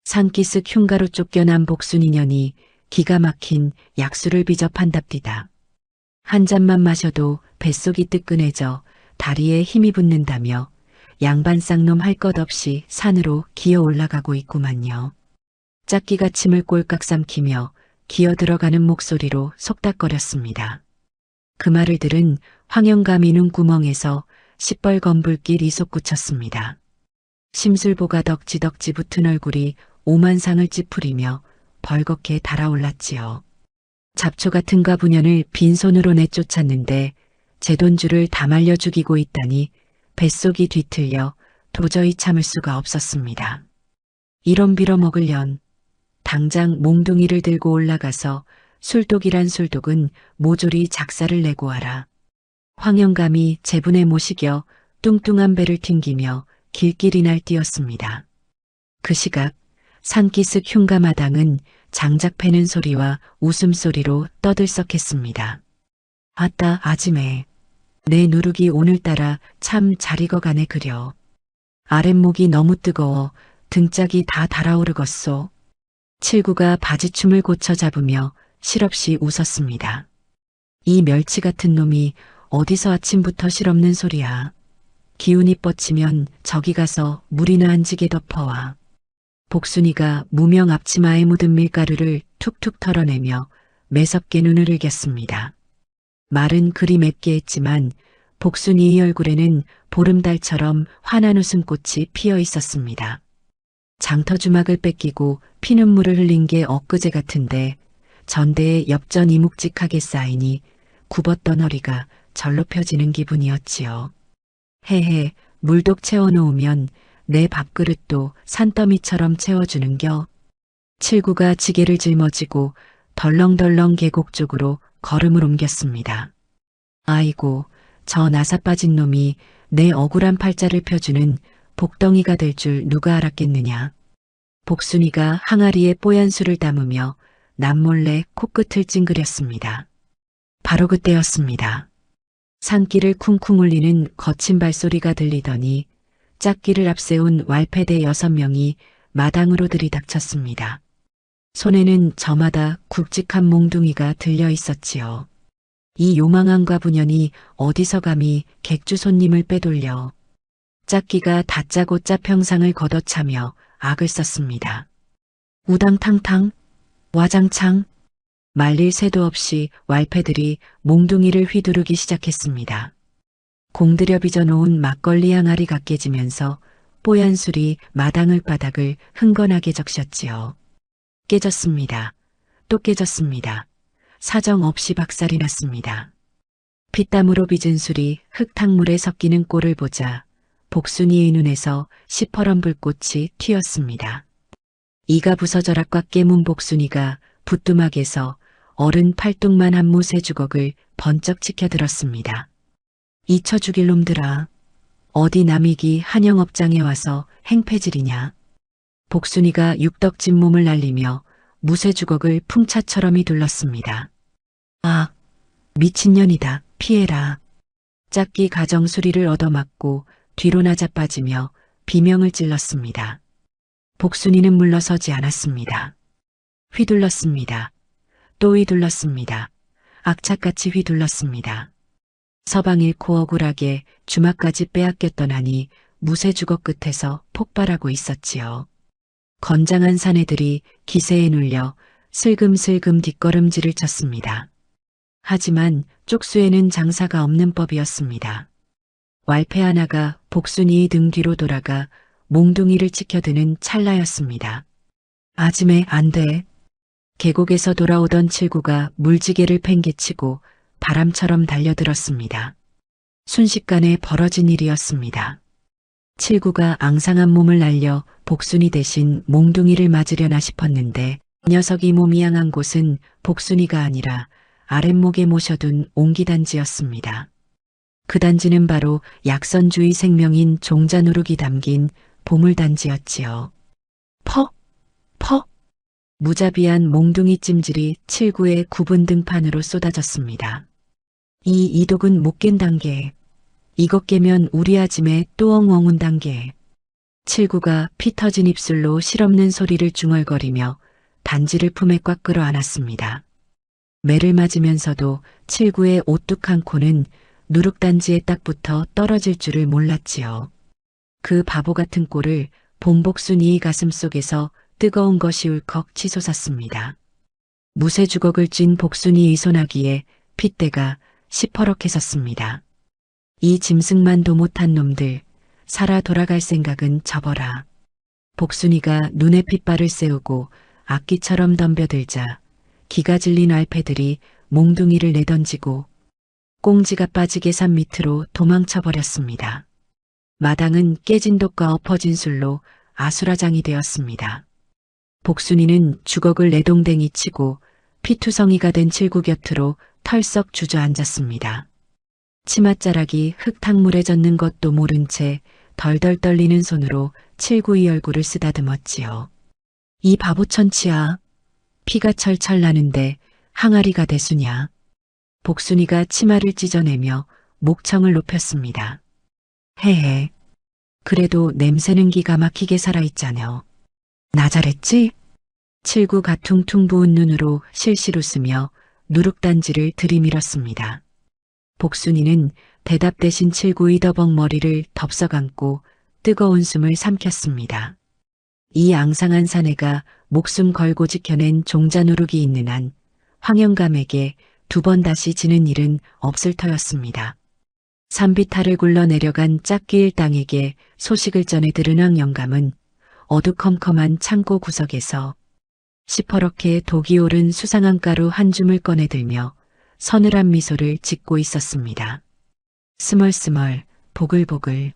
산기슭 흉가로 쫓겨난 복순이년이 기가 막힌 약수를 비접한답디다. 한 잔만 마셔도 뱃속이 뜨끈해져 다리에 힘이 붙는다며 양반쌍놈 할 것 없이 산으로 기어 올라가고 있구만요. 짝기가 침을 꼴깍 삼키며 기어 들어가는 목소리로 속닥거렸습니다. 그 말을 들은 황영감이 눈구멍에서 시뻘건 불길이 솟구쳤습니다. 심술보가 덕지덕지 붙은 얼굴이 오만상을 찌푸리며 벌겋게 달아올랐지요. 잡초 같은 과부년을 빈손으로 내쫓았는데 제 돈줄을 다 말려 죽이고 있다니 뱃속이 뒤틀려 도저히 참을 수가 없었습니다. 이런 빌어먹을련 당장 몽둥이를 들고 올라가서 술독이란 술독은 모조리 작사를 내고 와라. 황영감이 제분에 모시겨 뚱뚱한 배를 튕기며 길길이 날뛰었습니다. 그 시각 산기슭 흉가마당은 장작 패는 소리와 웃음소리로 떠들썩했습니다. 아따 아지매. 내 누룩이 오늘따라 참 잘 익어가네 그려. 아랫목이 너무 뜨거워 등짝이 다 달아오르겄소. 칠구가 바지춤을 고쳐 잡으며 실없이 웃었습니다. 이 멸치 같은 놈이 어디서 아침부터 실없는 소리야. 기운이 뻗치면 저기 가서 물이나 한 지게 덮어와. 복순이가 무명 앞치마에 묻은 밀가루를 툭툭 털어내며 매섭게 눈을 흘겼습니다. 말은 그리 맵게 했지만 복순이의 얼굴에는 보름달처럼 환한 웃음꽃이 피어 있었습니다. 장터 주막을 뺏기고 피눈물을 흘린 게 엊그제 같은데 전대에 엽전이 묵직하게 쌓이니 굽었던 허리가 절로 펴지는 기분이었지요. 헤헤, 물독 채워놓으면 내 밥그릇도 산더미처럼 채워주는겨. 칠구가 지게를 짊어지고 덜렁덜렁 계곡 쪽으로 걸음을 옮겼습니다. 아이고, 저 나사 빠진 놈이 내 억울한 팔자를 펴주는 복덩이가 될 줄 누가 알았겠느냐. 복순이가 항아리에 뽀얀 술을 담으며 남몰래 코끝을 찡그렸습니다. 바로 그때였습니다. 산길을 쿵쿵 울리는 거친 발소리가 들리더니 짝기를 앞세운 왈패대 6명이 마당으로 들이닥쳤습니다. 손에는 저마다 굵직한 몽둥이가 들려 있었지요. 이 요망한 과부년이 어디서 감히 객주 손님을 빼돌려. 짝기가 다짜고짜 평상을 걷어차며 악을 썼습니다. 우당탕탕, 와장창, 말릴 새도 없이 왈패들이 몽둥이를 휘두르기 시작했습니다. 공들여 빚어놓은 막걸리 항아리가 깨지면서 뽀얀 술이 마당을 바닥을 흥건하게 적셨지요. 깨졌습니다. 또 깨졌습니다. 사정없이 박살이 났습니다. 피땀으로 빚은 술이 흙탕물에 섞이는 꼴을 보자 복순이의 눈에서 시퍼런 불꽃이 튀었습니다. 이가 부서져라 꽉 깨문 복순이가 부뚜막에서 어른 팔뚝만 한무 세 주걱을 번쩍 치켜들었습니다. 잊혀 죽일 놈들아. 어디 남이기 한영업장에 와서 행패질이냐. 복순이가 육덕진 몸을 날리며 무쇠주걱을 풍차처럼이 둘렀습니다. 아, 미친년이다. 피해라. 짝기 가정 수리를 얻어맞고 뒤로 나자빠지며 비명을 찔렀습니다. 복순이는 물러서지 않았습니다. 휘둘렀습니다. 또 휘둘렀습니다. 악착같이 휘둘렀습니다. 서방 잃고 억울하게 주막까지 빼앗겼던 아니 무쇠주걱 끝에서 폭발하고 있었지요. 건장한 사내들이 기세에 눌려 슬금슬금 뒷걸음질을 쳤습니다. 하지만 쪽수에는 장사가 없는 법이었습니다. 왈패 하나가 복순이의 등 뒤로 돌아가 몽둥이를 치켜드는 찰나였습니다. 아지매 안 돼. 계곡에서 돌아오던 칠구가 물지개를 팽개치고 바람처럼 달려들었습니다. 순식간에 벌어진 일이었습니다. 칠구가 앙상한 몸을 날려 복순이 대신 몽둥이를 맞으려나 싶었는데 녀석이 몸이 양한 곳은 복순이가 아니라 아랫목에 모셔둔 옹기단지였습니다. 그 단지는 바로 약선주의 생명인 종자누룩이 담긴 보물단지였지요. 퍽! 퍽! 무자비한 몽둥이 찜질이 칠구의 굽은 등판으로 쏟아졌습니다. 이 이독은 못 깬 단계. 이것 깨면 우리 아짐에 또 엉엉운 단계. 칠구가 피 터진 입술로 실없는 소리를 중얼거리며 단지를 품에 꽉 끌어안았습니다. 매를 맞으면서도 칠구의 오뚝한 코는 누룩단지에 딱 붙어 떨어질 줄을 몰랐지요. 그 바보 같은 꼴을 본복순이의 가슴 속에서 뜨거운 것이 울컥 치솟았습니다. 무쇠주걱을 쥔 복순이의 손아귀에 핏대가 시퍼렇게 섰습니다. 이 짐승만도 못한 놈들, 살아 돌아갈 생각은 접어라. 복순이가 눈에 핏발을 세우고 악기처럼 덤벼들자 기가 질린 알패들이 몽둥이를 내던지고 꽁지가 빠지게 산 밑으로 도망쳐버렸습니다. 마당은 깨진 독과 엎어진 술로 아수라장이 되었습니다. 복순이는 주걱을 내동댕이 치고 피투성이가 된 칠구 곁으로 털썩 주저앉았습니다. 치맛자락이 흙탕물에 젖는 것도 모른 채 덜덜 떨리는 손으로 칠구의 얼굴을 쓰다듬었지요. 이 바보천치야. 피가 철철 나는데 항아리가 대수냐. 복순이가 치마를 찢어내며 목청을 높였습니다. 헤헤. 그래도 냄새는 기가 막히게 살아있자녀. 나 잘했지? 칠구 가퉁퉁 부은 눈으로 실실 웃으며 누룩단지를 들이밀었습니다. 복순이는 대답 대신 칠구의 더벅 머리를 덥석 안고 뜨거운 숨을 삼켰습니다. 이 앙상한 사내가 목숨 걸고 지켜낸 종자누룩이 있는 한 황영감에게 두 번 다시 지는 일은 없을 터였습니다. 산비탈을 굴러 내려간 짝기일 땅에게 소식을 전해 들은 황영감은 어두컴컴한 창고 구석에서 시퍼렇게 독이 오른 수상한 가루 한 줌을 꺼내들며 서늘한 미소를 짓고 있었습니다. 스멀스멀 보글보글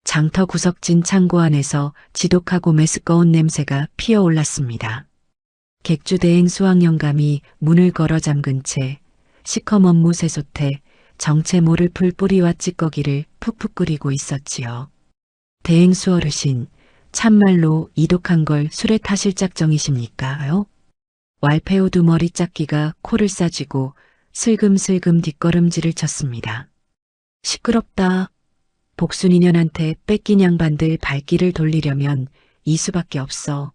장터 구석진 창고 안에서 지독하고 메스꺼운 냄새가 피어올랐습니다. 객주대행 수왕영감이 문을 걸어 잠근 채 시커먼 무쇠솥에 정체 모를 풀뿌리와 찌꺼기를 푹푹 끓이고 있었지요. 대행수 어르신, 참말로 이독한 걸 술에 타실 작정이십니까요? 왈패우두 머리 짝기가 코를 싸쥐고 슬금슬금 뒷걸음질을 쳤습니다. 시끄럽다. 복순이년한테 뺏긴 양반들 발길을 돌리려면 이 수밖에 없어.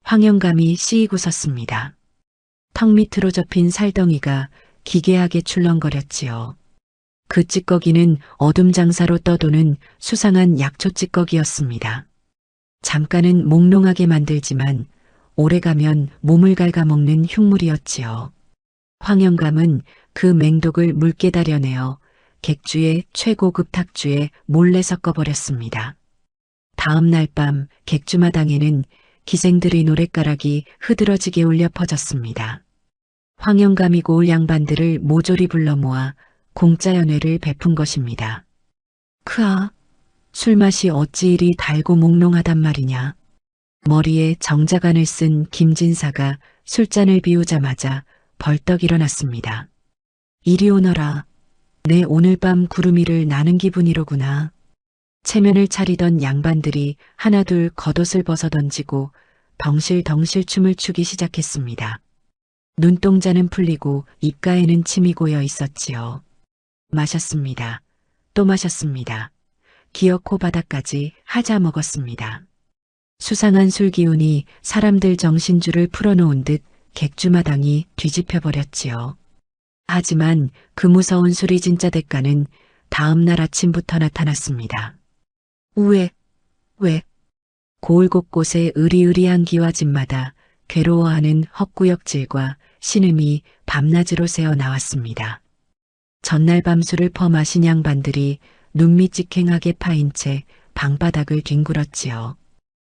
황영감이 씩 웃었습니다. 턱 밑으로 접힌 살덩이가 기괴하게 출렁거렸지요. 그 찌꺼기는 어둠 장사로 떠도는 수상한 약초 찌꺼기였습니다. 잠깐은 몽롱하게 만들지만 오래가면 몸을 갉아먹는 흉물이었지요. 황영감은 그 맹독을 묽게 다려내어 객주의 최고급 탁주에 몰래 섞어버렸습니다. 다음 날 밤 객주마당에는 기생들의 노랫가락이 흐드러지게 울려 퍼졌습니다. 황영감이 고을 양반들을 모조리 불러 모아 공짜 연회를 베푼 것입니다. 크아, 술맛이 어찌 이리 달고 몽롱하단 말이냐. 머리에 정자간을 쓴 김진사가 술잔을 비우자마자 벌떡 일어났습니다. 이리 오너라. 내 오늘 밤 구름 위를 나는 기분이로구나. 체면을 차리던 양반들이 하나둘 겉옷을 벗어던지고 덩실덩실 춤을 추기 시작했습니다. 눈동자는 풀리고 입가에는 침이 고여 있었지요. 마셨습니다. 또 마셨습니다. 기어코 바닥까지 하자 먹었습니다. 수상한 술 기운이 사람들 정신줄을 풀어놓은 듯 객주마당이 뒤집혀 버렸지요. 하지만 그 무서운 술이 진짜 대가는 다음 날 아침부터 나타났습니다. 왜? 고을 곳곳에 으리으리한 기와집마다 괴로워하는 헛구역질과 신음이 밤낮으로 새어 나왔습니다. 전날 밤술을 퍼마신 양반들이 눈밑 직행하게 파인 채 방바닥을 뒹굴었지요.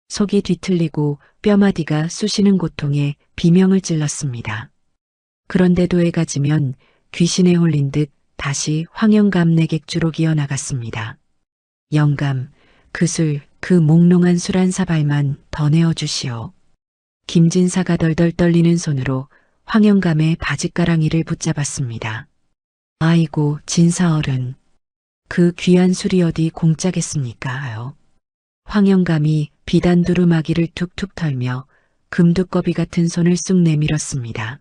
속이 뒤틀리고 뼈마디가 쑤시는 고통에 비명을 찔렀습니다. 그런데 도해가 지면 귀신에 홀린 듯 다시 황영감 내객주로 기어나갔습니다. 영감, 그 술, 그 몽롱한 술 한 사발만 더 내어주시오. 김진사가 덜덜 떨리는 손으로 황영감의 바짓가랑이를 붙잡았습니다. 아이고, 진사어른. 그 귀한 술이 어디 공짜겠습니까 하여. 황영감이 비단 두루마기를 툭툭 털며 금두꺼비 같은 손을 쑥 내밀었습니다.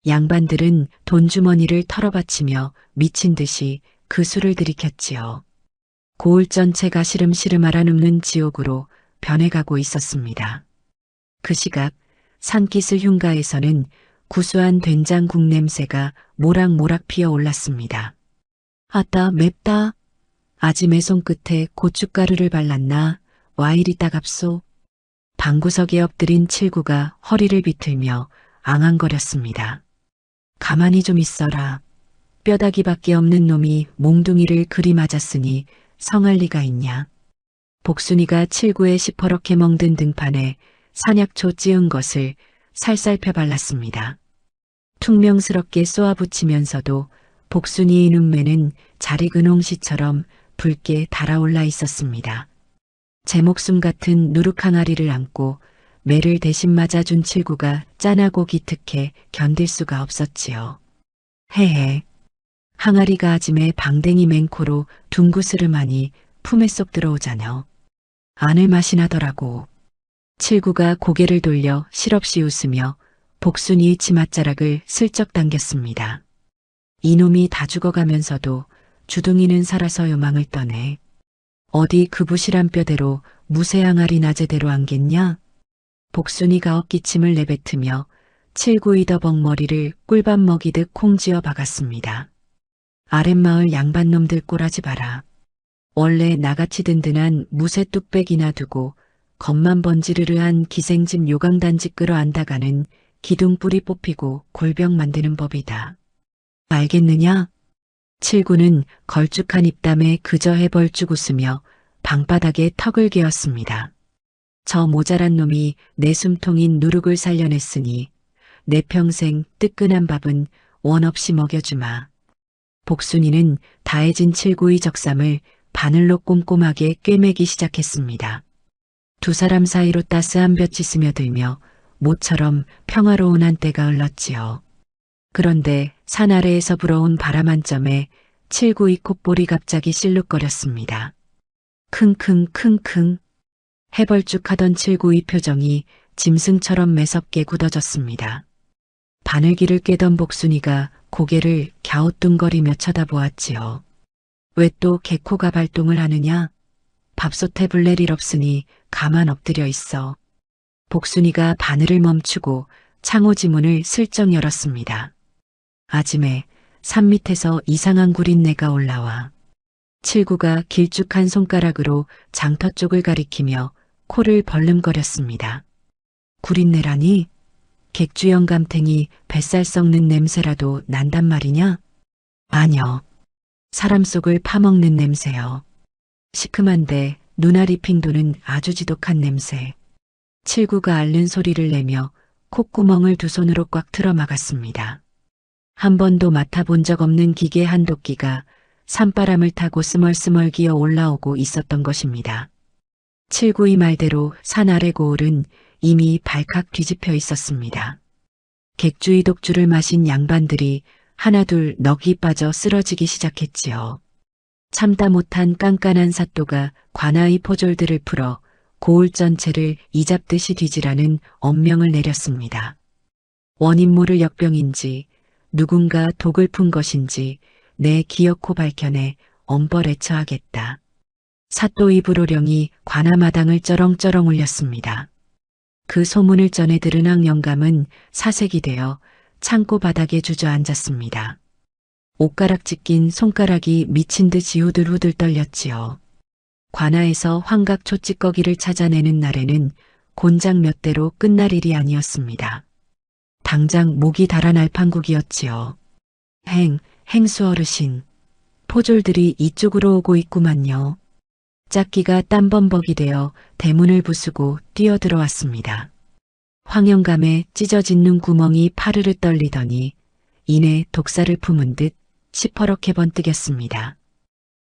양반들은 돈주머니를 털어바치며 미친 듯이 그 술을 들이켰지요. 고을 전체가 시름시름 알아눕는 지옥으로 변해가고 있었습니다. 그 시각 산기슭 흉가에서는 구수한 된장국 냄새가 모락모락 피어올랐습니다. 아따 맵다. 아짐의 손끝에 고춧가루를 발랐나 와 이리 따갑소. 방구석에 엎드린 칠구가 허리를 비틀며 앙앙거렸습니다. 가만히 좀 있어라. 뼈다귀밖에 없는 놈이 몽둥이를 그리 맞았으니 성할 리가 있냐. 복순이가 칠구에 시퍼렇게 멍든 등판에 산약초 찌은 것을 살살펴 발랐습니다. 퉁명스럽게 쏘아붙이면서도 복순이의 눈매는 자리근홍시처럼 붉게 달아올라 있었습니다. 제 목숨 같은 누룩 항아리를 안고 매를 대신 맞아준 칠구가 짠하고 기특해 견딜 수가 없었지요. 헤헤. 항아리가 아짐에 방댕이 맹코로 둥구스름하니 품에 쏙 들어오자녀. 안을 맛이 나더라고. 칠구가 고개를 돌려 실없이 웃으며 복순이의 치맛자락을 슬쩍 당겼습니다. 이놈이 다 죽어가면서도 주둥이는 살아서 요망을 떠내. 어디 그 부실한 뼈대로 무쇠항아리 나제대로 안겠냐? 복순이가 어깨침을 내뱉으며 칠구의 더벅 머리를 꿀밥 먹이듯 콩지어 박았습니다. 아랫마을 양반놈들 꼴하지 봐라. 원래 나같이 든든한 무쇠 뚝배기나 두고 겉만 번지르르한 기생집 요강단지 끌어안다가는 기둥뿌리 뽑히고 골병 만드는 법이다. 알겠느냐? 칠구는 걸쭉한 입담에 그저 해벌쭉 웃으며 방바닥에 턱을 개었습니다. 저 모자란 놈이 내 숨통인 누룩을 살려냈으니 내 평생 뜨끈한 밥은 원 없이 먹여주마. 복순이는 다해진 칠구의 적삼을 바늘로 꼼꼼하게 꿰매기 시작했습니다. 두 사람 사이로 따스한 볕이 스며들며 모처럼 평화로운 한때가 흘렀지요. 그런데 산 아래에서 불어온 바람 한 점에 칠구의 콧볼이 갑자기 실룩거렸습니다. 킁킁킁킁. 해벌쭉하던 칠구의 표정이 짐승처럼 매섭게 굳어졌습니다. 바늘기를 꿰던 복순이가 고개를 갸우뚱거리며 쳐다보았지요. 왜 또 개코가 발동을 하느냐? 밥솥에 불 낼 일 없으니 가만 엎드려 있어. 복순이가 바늘을 멈추고 창호지문을 슬쩍 열었습니다. 아짐에 산 밑에서 이상한 구린내가 올라와. 칠구가 길쭉한 손가락으로 장터 쪽을 가리키며 코를 벌름거렸습니다. 구린내라니? 객주영 감탱이 뱃살 썩는 냄새라도 난단 말이냐? 아뇨. 사람 속을 파먹는 냄새요. 시큼한데 눈알이 핑 도는 아주 지독한 냄새. 칠구가 앓는 소리를 내며 콧구멍을 두 손으로 꽉 틀어 막았습니다. 한 번도 맡아본 적 없는 기계 한 도끼가 산바람을 타고 스멀스멀 기어 올라오고 있었던 것입니다. 칠구의 말대로 산 아래 고을은 이미 발칵 뒤집혀 있었습니다. 객주의 독주를 마신 양반들이 하나둘 넋이 빠져 쓰러지기 시작했지요. 참다 못한 깐깐한 사또가 관아의 포졸들을 풀어 고을 전체를 이잡듯이 뒤지라는 엄명을 내렸습니다. 원인 모를 역병인지 누군가 독을 푼 것인지 내 기어코 밝혀내 엄벌에 처하겠다. 사또의 불호령이 관아 마당을 쩌렁쩌렁 울렸습니다. 그 소문을 전해 들은 황영감은 사색이 되어 창고 바닥에 주저앉았습니다. 옷가락지 낀 손가락이 미친 듯이 후들후들 떨렸지요. 관아에서 환각 초찌꺼기를 찾아내는 날에는 곤장 몇 대로 끝날 일이 아니었습니다. 당장 목이 달아날 판국이었지요. 행수 어르신. 포졸들이 이쪽으로 오고 있구만요. 짝기가 땀범벅이 되어 대문을 부수고 뛰어들어왔습니다. 황영감의 찢어진 눈 구멍이 파르르 떨리더니 이내 독사를 품은 듯 시퍼렇게 번뜩였습니다.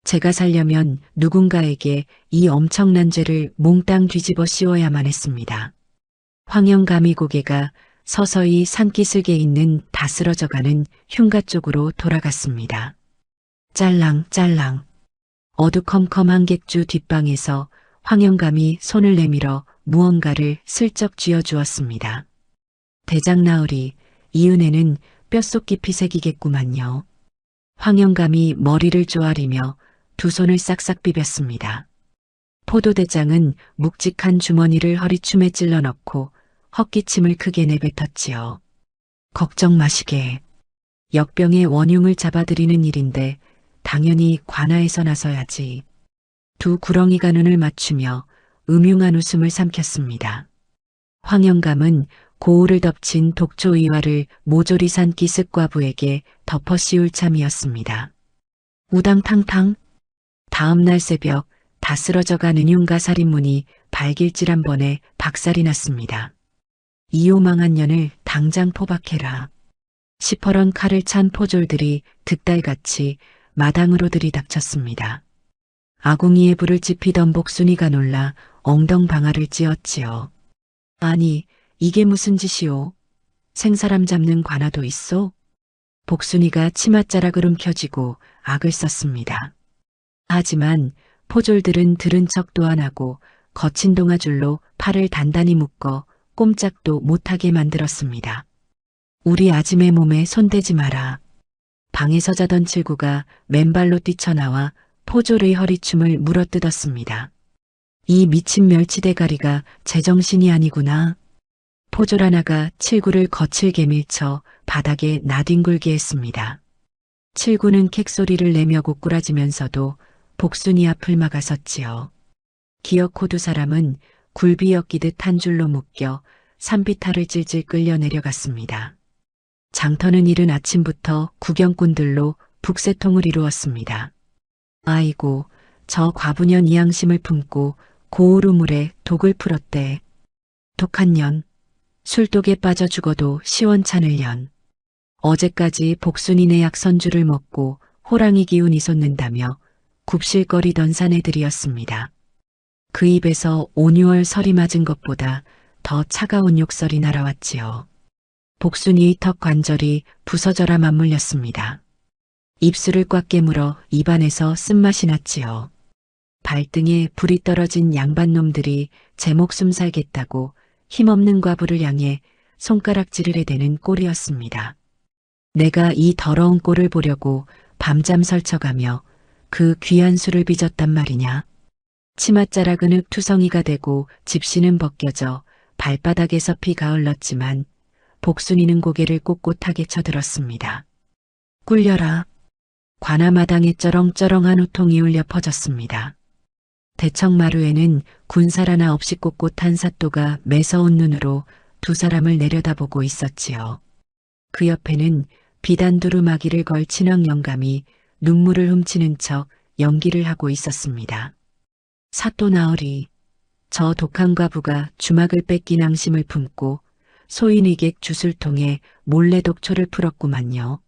제가 살려면 누군가에게 이 엄청난 죄를 몽땅 뒤집어 씌워야만 했습니다. 황영감의 고개가 서서히 산기슭에 있는 다스러져가는 흉가 쪽으로 돌아갔습니다. 짤랑짤랑. 어두컴컴한 객주 뒷방에서 황영감이 손을 내밀어 무언가를 슬쩍 쥐어주었습니다. 대장나으리, 이 은혜는 뼛속 깊이 새기겠구만요. 황영감이 머리를 쪼아리며 두 손을 싹싹 비볐습니다. 포도대장은 묵직한 주머니를 허리춤에 찔러 넣고 헛기침을 크게 내뱉었지요. 걱정 마시게. 역병의 원흉을 잡아들이는 일인데 당연히 관아에서 나서야지. 두 구렁이가 눈을 맞추며 음흉한 웃음을 삼켰습니다. 황영감은 고울을 덮친 독초 이화를 모조리 산 기슭과부에게 덮어 씌울 참이었습니다. 우당탕탕. 다음 날 새벽 다스러져가는 흉가 살인문이 발길질 번에 박살이 났습니다. 이 요망한 년을 당장 포박해라. 시퍼런 칼을 찬 포졸들이 득달같이 마당으로 들이닥쳤습니다. 아궁이에 불을 지피던 복순이가 놀라 엉덩방아를 찧었지요. 아니, 이게 무슨 짓이오? 생사람 잡는 관아도 있어? 복순이가 치맛자락을 움켜쥐고 악을 썼습니다. 하지만 포졸들은 들은 척도 안 하고 거친 동아줄로 팔을 단단히 묶어 꼼짝도 못하게 만들었습니다. 우리 아짐의 몸에 손대지 마라. 방에서 자던 칠구가 맨발로 뛰쳐나와 포졸의 허리춤을 물어뜯었습니다. 이 미친 멸치대가리가 제정신이 아니구나. 포졸 하나가 칠구를 거칠게 밀쳐 바닥에 나뒹굴게 했습니다. 칠구는 캑소리를 내며 고꾸라지면서도 복순이 앞을 막아섰지요. 기어코 두 사람은 굴비 엮이듯 한 줄로 묶여 산비탈을 찔찔 끌려 내려갔습니다. 장터는 이른 아침부터 구경꾼들로 북새통을 이루었습니다. 아이고, 저 과부년 이양심을 품고 고우르물에 독을 풀었대. 독한 년, 술독에 빠져 죽어도 시원찮을 년. 어제까지 복순이네 약 선주를 먹고 호랑이 기운이 솟는다며 굽실거리던 사내들이었습니다. 그 입에서 5, 6월 설이 맞은 것보다 더 차가운 욕설이 날아왔지요. 복순이의 턱 관절이 부서져라 맞물렸습니다. 입술을 꽉 깨물어 입안에서 쓴맛이 났지요. 발등에 불이 떨어진 양반놈들이 제 목숨 살겠다고 힘없는 과부를 향해 손가락질을 해대는 꼴이었습니다. 내가 이 더러운 꼴을 보려고 밤잠 설쳐가며 그 귀한 술을 빚었단 말이냐. 치맛자락은 흙투성이가 되고 집시는 벗겨져 발바닥에서 피가 흘렀지만 복순이는 고개를 꼿꼿하게 쳐들었습니다. 꿀려라. 관아마당에 쩌렁쩌렁한 우통이 울려 퍼졌습니다. 대청마루에는 군살 하나 없이 꼿꼿한 사또가 매서운 눈으로 두 사람을 내려다보고 있었지요. 그 옆에는 비단두루마기를 걸친 황영감이 눈물을 훔치는 척 연기를 하고 있었습니다. 사또 나으리, 저 독한 과부가 주막을 뺏긴 앙심을 품고 소인의객 주술통에 몰래 독초를 풀었구만요.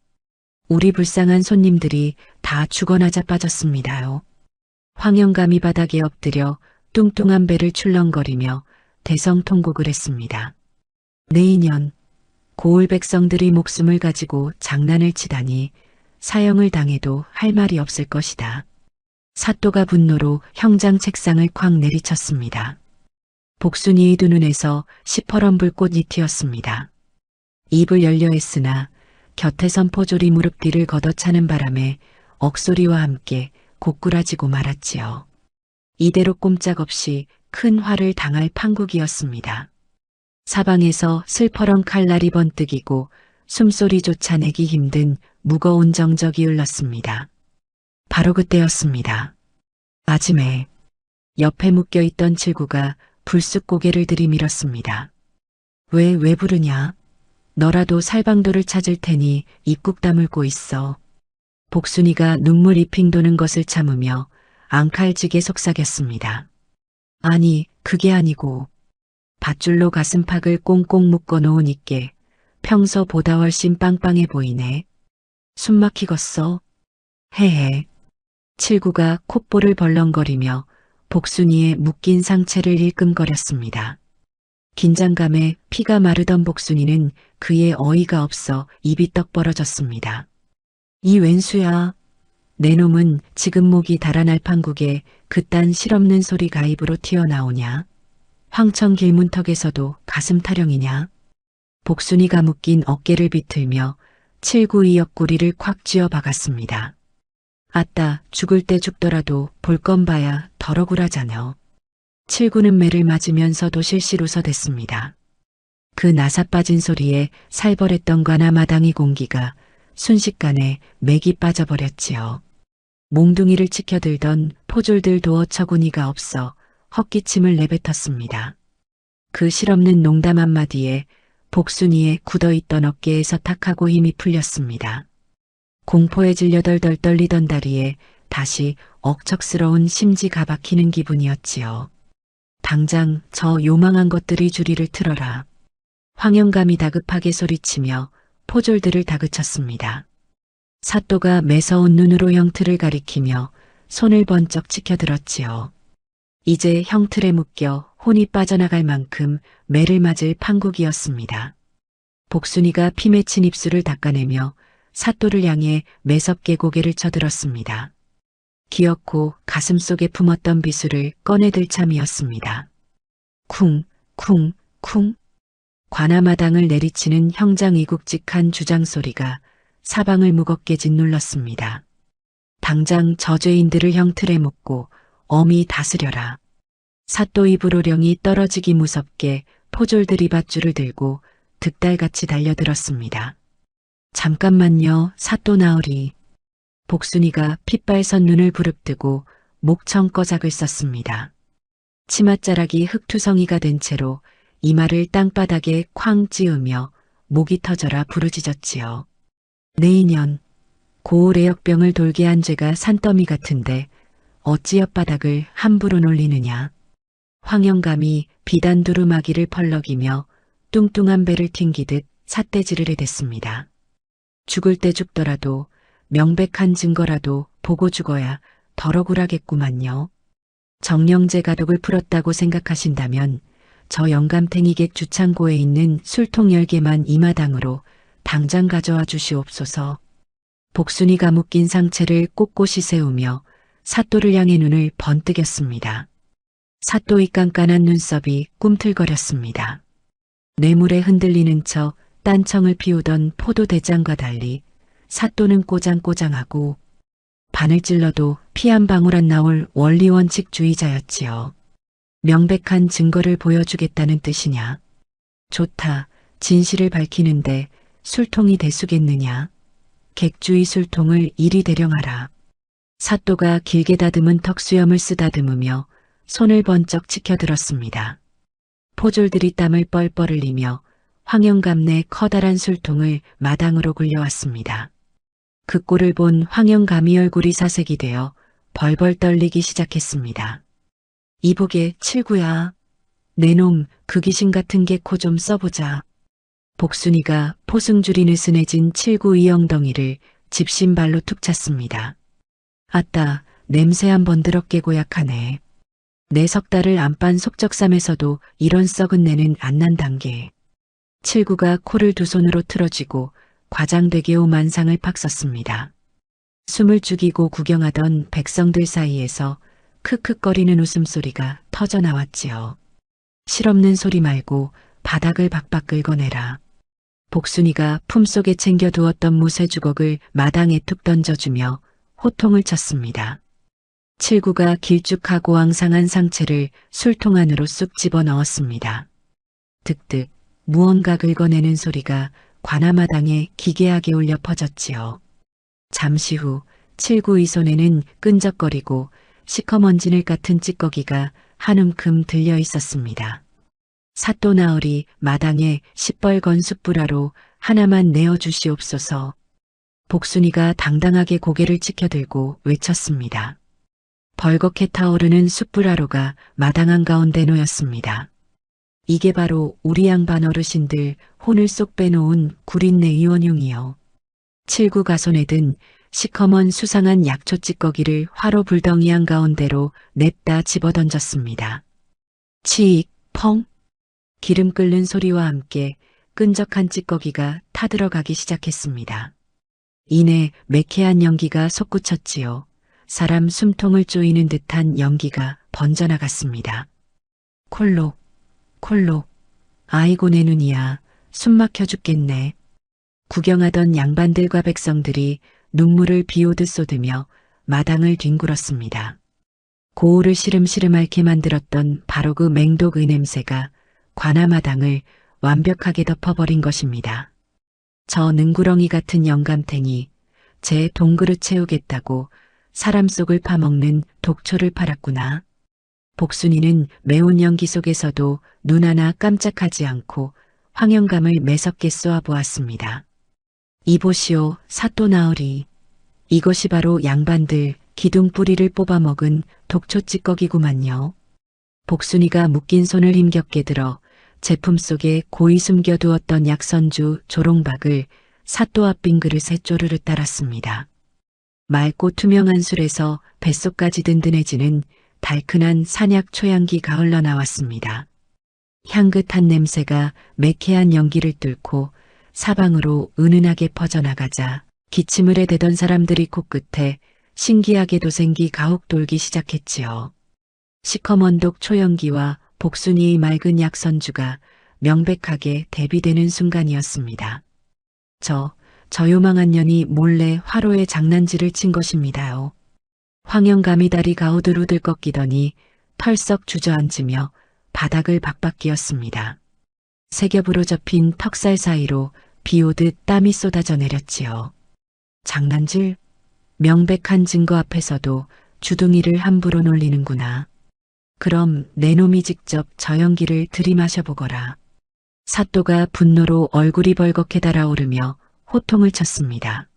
우리 불쌍한 손님들이 다 죽어나 자빠졌습니다요. 황영감이 바닥에 엎드려 뚱뚱한 배를 출렁거리며 대성통곡을 했습니다. 내인년, 고을 백성들이 목숨을 가지고 장난을 치다니 사형을 당해도 할 말이 없을 것이다. 사또가 분노로 형장 책상을 콱 내리쳤습니다. 복순이의 두 눈에서 시퍼런 불꽃이 튀었습니다. 입을 열려 했으나 곁에 선 포졸이 무릎 뒤를 걷어차는 바람에 억소리와 함께 고꾸라지고 말았지요. 이대로 꼼짝없이 큰 화를 당할 판국이었습니다. 사방에서 슬퍼런 칼날이 번뜩이고 숨소리조차 내기 힘든 무거운 정적이 흘렀습니다. 바로 그때였습니다. 아침에 옆에 묶여있던 칠구가 불쑥 고개를 들이밀었습니다. 왜 부르냐? 너라도 살방도를 찾을 테니 입국 다물고 있어. 복순이가 눈물 이핑 도는 것을 참으며 앙칼지게 속삭였습니다. 아니, 그게 아니고 밧줄로 가슴팍을 꽁꽁 묶어 놓은 이께 평소보다 훨씬 빵빵해 보이네. 숨 막히겠어? 헤헤. 칠구가 콧볼을 벌렁거리며 복순이의 묶인 상체를 일끔거렸습니다. 긴장감에 피가 마르던 복순이는 그의 어이가 없어 입이 떡 벌어졌습니다. 이 웬수야. 내 놈은 지금 목이 달아날 판국에 그딴 실없는 소리가 입으로 튀어나오냐? 황천 길문턱에서도 가슴 타령이냐? 복순이가 묶인 어깨를 비틀며 칠구의 옆구리를 콱 쥐어 박았습니다. 아따, 죽을 때 죽더라도 볼 건 봐야 더러구라자녀. 칠구는 매를 맞으면서도 실실 웃어댔습니다. 그 나사 빠진 소리에 살벌했던 관아마당의 공기가 순식간에 맥이 빠져버렸지요. 몽둥이를 치켜들던 포졸들 도어 처구니가 없어 헛기침을 내뱉었습니다. 그 실없는 농담 한마디에 복순이의 굳어있던 어깨에서 탁하고 힘이 풀렸습니다. 공포에 질려 덜덜 떨리던 다리에 다시 억척스러운 심지가 박히는 기분이었지요. 당장 저 요망한 것들이 주리를 틀어라. 황영감이 다급하게 소리치며 포졸들을 다그쳤습니다. 사또가 매서운 눈으로 형틀을 가리키며 손을 번쩍 치켜들었지요. 이제 형틀에 묶여 혼이 빠져나갈 만큼 매를 맞을 판국이었습니다. 복순이가 피 맺힌 입술을 닦아내며 사또를 향해 매섭게 고개를 쳐들었습니다. 기어코 가슴속에 품었던 비수를 꺼내들 참이었습니다. 쿵, 쿵, 쿵. 관아마당을 내리치는 형장이국직한 주장소리가 사방을 무겁게 짓눌렀습니다. 당장 저죄인들을 형틀에 묶고 엄히 다스려라. 사또 입으로령이 떨어지기 무섭게 포졸들이 밧줄을 들고 득달같이 달려들었습니다. 잠깐만요, 사또 나으리. 복순이가 핏발선 눈을 부릅뜨고 목청 꺼작을 썼습니다. 치맛자락이 흙투성이가 된 채로 이마를 땅바닥에 쾅 찌으며 목이 터져라 부르짖었지요. 내 인연, 고을 애역병을 돌게 한 죄가 산더미 같은데 어찌 엿바닥을 함부로 놀리느냐. 황영감이 비단 두루마기를 펄럭이며 뚱뚱한 배를 튕기듯 삿대질을 해댔습니다. 죽을 때 죽더라도 명백한 증거라도 보고 죽어야 더러구라겠구만요. 정령제 가독을 풀었다고 생각하신다면 저 영감탱이객 주창고에 있는 술통 10개만 이 마당으로 당장 가져와 주시옵소서. 복순이가 묶인 상체를 꼿꼿이 세우며 사또를 향해 눈을 번뜩였습니다. 사또의 깐깐한 눈썹이 꿈틀거렸습니다. 뇌물에 흔들리는 척 딴청을 피우던 포도대장과 달리 사또는 꼬장꼬장하고 바늘 찔러도 피 한 방울 안 나올 원리원칙주의자였지요. 명백한 증거를 보여주겠다는 뜻이냐. 좋다. 진실을 밝히는데 술통이 대수겠느냐. 객주의 술통을 이리 대령하라. 사또가 길게 다듬은 턱수염을 쓰다듬으며 손을 번쩍 치켜들었습니다. 포졸들이 땀을 뻘뻘 흘리며 황영감네 커다란 술통을 마당으로 굴려왔습니다. 그 꼴을 본 황영감이 얼굴이 사색이 되어 벌벌 떨리기 시작했습니다. 이보게 칠구야. 내 놈 그 귀신 같은 게 코 좀 써보자. 복순이가 포승줄이 느슨해진 칠구의 엉덩이를 집신발로 툭 찼습니다. 아따, 냄새 한번 더럽게 고약하네. 내 석 달을 안 빤 속적삼에서도 이런 썩은 내는 안 난 단계. 칠구가 코를 두 손으로 틀어쥐고 과장되게 오만상을 팍 썼습니다. 숨을 죽이고 구경하던 백성들 사이에서 크크거리는 웃음소리가 터져 나왔지요. 실없는 소리 말고 바닥을 박박 긁어내라. 복순이가 품속에 챙겨두었던 무쇠주걱을 마당에 툭 던져주며 호통을 쳤습니다. 칠구가 길쭉하고 앙상한 상체를 술통 안으로 쑥 집어넣었습니다. 득득 무언가 긁어내는 소리가 관아마당에 기괴하게 울려 퍼졌지요. 잠시 후 칠구의 손에는 끈적거리고 시커먼 진흙 같은 찌꺼기가 한 움큼 들려 있었습니다. 사또나으리 마당에 시뻘건 숯불화로 하나만 내어주시옵소서. 복순이가 당당하게 고개를 치켜들고 외쳤습니다. 벌겋게 타오르는 숯불화로가 마당 한가운데 놓였습니다. 이게 바로 우리 양반 어르신들 혼을 쏙 빼놓은 구린내 의원용이요. 칠구 가손에 든 시커먼 수상한 약초 찌꺼기를 화로 불덩이 한가운데로 냅다 집어던졌습니다. 치익, 펑! 기름 끓는 소리와 함께 끈적한 찌꺼기가 타들어가기 시작했습니다. 이내 매캐한 연기가 솟구쳤지요. 사람 숨통을 쪼이는 듯한 연기가 번져나갔습니다. 콜록, 콜록, 아이고 내 눈이야, 숨 막혀 죽겠네. 구경하던 양반들과 백성들이 눈물을 비오듯 쏟으며 마당을 뒹굴었습니다. 고울을 시름시름 앓게 만들었던 바로 그 맹독의 냄새가 관아마당을 완벽하게 덮어버린 것입니다. 저 능구렁이 같은 영감탱이 제 동그릇 채우겠다고 사람 속을 파먹는 독초를 팔았구나. 복순이는 매운 연기 속에서도 눈 하나 깜짝하지 않고 황영감을 매섭게 쏘아보았습니다. 이보시오, 사또나으리. 이것이 바로 양반들 기둥뿌리를 뽑아먹은 독초 찌꺼기구만요. 복순이가 묶인 손을 힘겹게 들어 제품 속에 고이 숨겨두었던 약선주 조롱박을 사또 앞빈 그릇에 쪼르르 따랐습니다. 맑고 투명한 술에서 뱃속까지 든든해지는 달큰한 산약 초향기가 흘러나왔습니다. 향긋한 냄새가 매캐한 연기를 뚫고 사방으로 은은하게 퍼져나가자 기침을 해대던 사람들이 코끝에 신기하게도 생기 가혹 돌기 시작했지요. 시커먼 독 초연기와 복순이의 맑은 약선주가 명백하게 대비되는 순간이었습니다. 저 요망한 년이 몰래 화로에 장난질을 친 것입니다요. 황영감이 다리 가우들우들 꺾이더니 털썩 주저앉으며 바닥을 박박 끼었습니다. 세 겹으로 접힌 턱살 사이로 비오듯 땀이 쏟아져 내렸지요. 장난질? 명백한 증거 앞에서도 주둥이를 함부로 놀리는구나. 그럼 내 놈이 직접 저 연기를 들이마셔보거라. 사또가 분노로 얼굴이 벌겋게 달아오르며 호통을 쳤습니다.